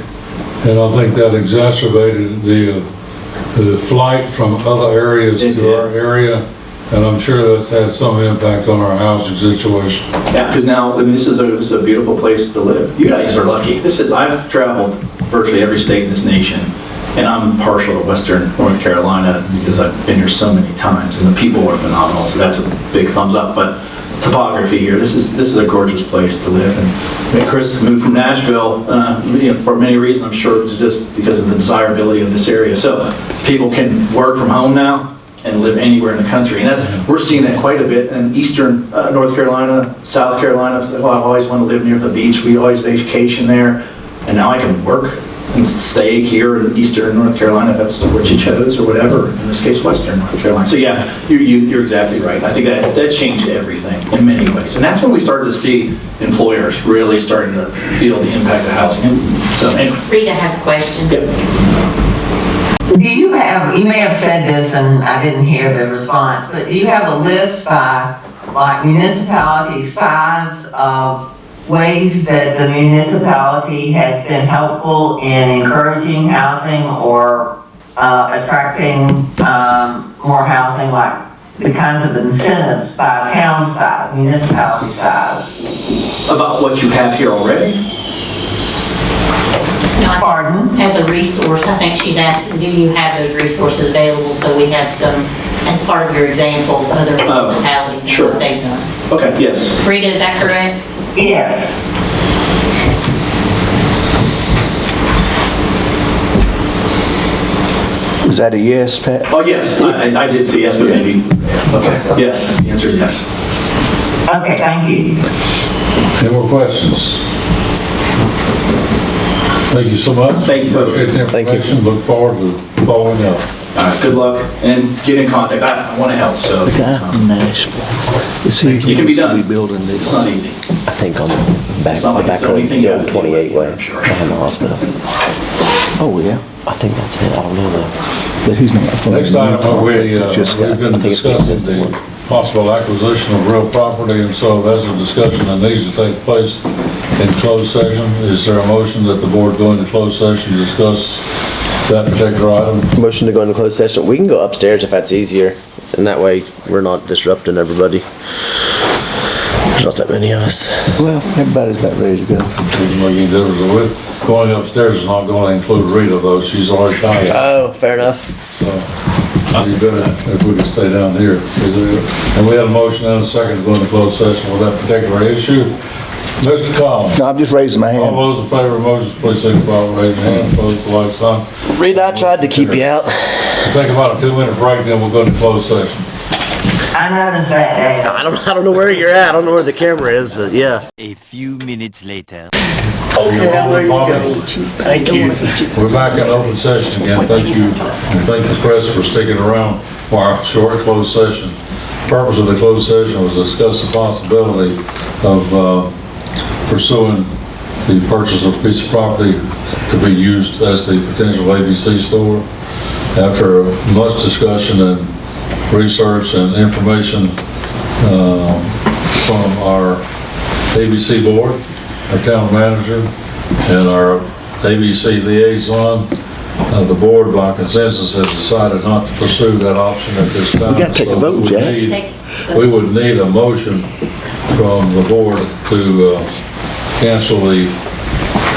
And I think that exacerbated the flight from other areas to our area. And I'm sure that's had some impact on our housing situation. Yeah, because now, I mean, this is a beautiful place to live. You guys are lucky. I've traveled virtually every state in this nation, and I'm partial to Western North Carolina because I've been here so many times, and the people are phenomenal, so that's a big thumbs up. But topography here, this is a gorgeous place to live. And Chris moved from Nashville for many reasons. I'm sure it's just because of the desirability of this area. So people can work from home now and live anywhere in the country. And we're seeing that quite a bit in eastern North Carolina, South Carolina. Well, I always want to live near the beach. We always vacation there. And now I can work and stay here in eastern North Carolina. That's what you chose or whatever. In this case, western North Carolina. So yeah, you're exactly right. I think that changed everything in many ways. And that's when we started to see employers really starting to feel the impact of housing. And so anyway. Rita has a question. Yep. Do you may have said this and I didn't hear the response, but do you have a list by like municipality size of ways that the municipality has been helpful in encouraging housing or attracting more housing, like the kinds of incentives by town size, municipality size? About what you have here already? Pardon? As a resource, I think she's asking, do you have those resources available so we have some, as part of your examples, other municipalities and sure. what they've done? Okay, yes. Rita, is that correct? Yes. Is that a yes, Pat? Oh, yes, I did say yes, but maybe. Okay, yes, the answer is yes. Okay, thank you. Any more questions? Thank you so much. Thank you, folks. Appreciate the information. Look forward to following up. All right, good luck, and get in contact. I want to help, so. The guy from Nashville. You can be done. Building It's this. not easy. I think on the back, It's not like the it's back the of only thing you have the to deal with, 28 way, I'm sure. behind the hospital. Oh, yeah. I think that's it. I don't know though. But he's not. Next time, we've been I think it's the discussing existing the one. possible acquisition of real property, and so that's a discussion that needs to take place in closed session. Is there a motion that the board go into closed session to discuss that particular item? Motion to go into closed session. We can go upstairs if that's easier, and that way we're not disrupting everybody. There's not that many of us. Well, everybody's about ready to go. Doesn't make any difference. Going upstairs is not going to include Rita, though. She's already tired. Oh, fair enough. So, it'd be better if we could stay down here. And we had a motion and a second to go into closed session with that particular issue. Mr. Collins, No, I'm just raising my all hand. those in favor of motion, please signify by raising your hand. Opposed, the like sign. Reed, I tried to keep you out. We'll take about a 2-minute break, then we'll go into closed session. I noticed that, Dave. I don't know where you're at. I don't know where the camera is, but yeah. A few minutes later. Okay, there you go. Thank you. We're back in open session again. Thank you. And thank you, Chris, for sticking around for our short closed session. The purpose of the closed session was to discuss the possibility of pursuing the purchase of a piece of property to be used as the potential ABC store. After much discussion and research and information from our ABC board, our town manager, and our ABC liaison, the board by consensus has decided not to pursue that option at this time. We gotta take a vote, Jack. We would need a motion from the board to cancel the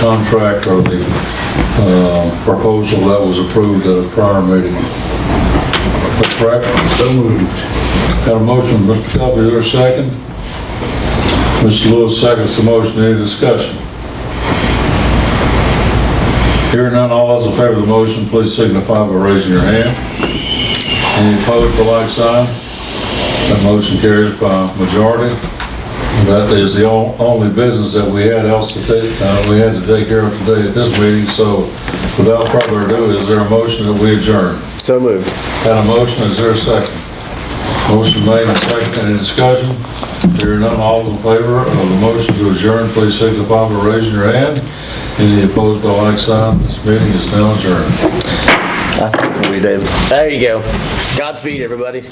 contract or the proposal that was approved at a prior meeting. Is that correct? So moved. Got a motion, Mr. Duffy, is there a second? Mr. Lewis seconds the motion. Any discussion? Hearing none, all those in favor of the motion, please signify by raising your hand. Any opposed, by like sign? That motion carries by majority. That is the only business that we had to take care of today at this meeting, so without further ado, is there a motion that we adjourn? So moved. Got a motion, is there a second? Motion made and seconded, any discussion? Hearing none, all in favor of the motion to adjourn, please signify by raising your hand. Any opposed, by like sign? This meeting is now adjourned. There you go. Godspeed, everybody.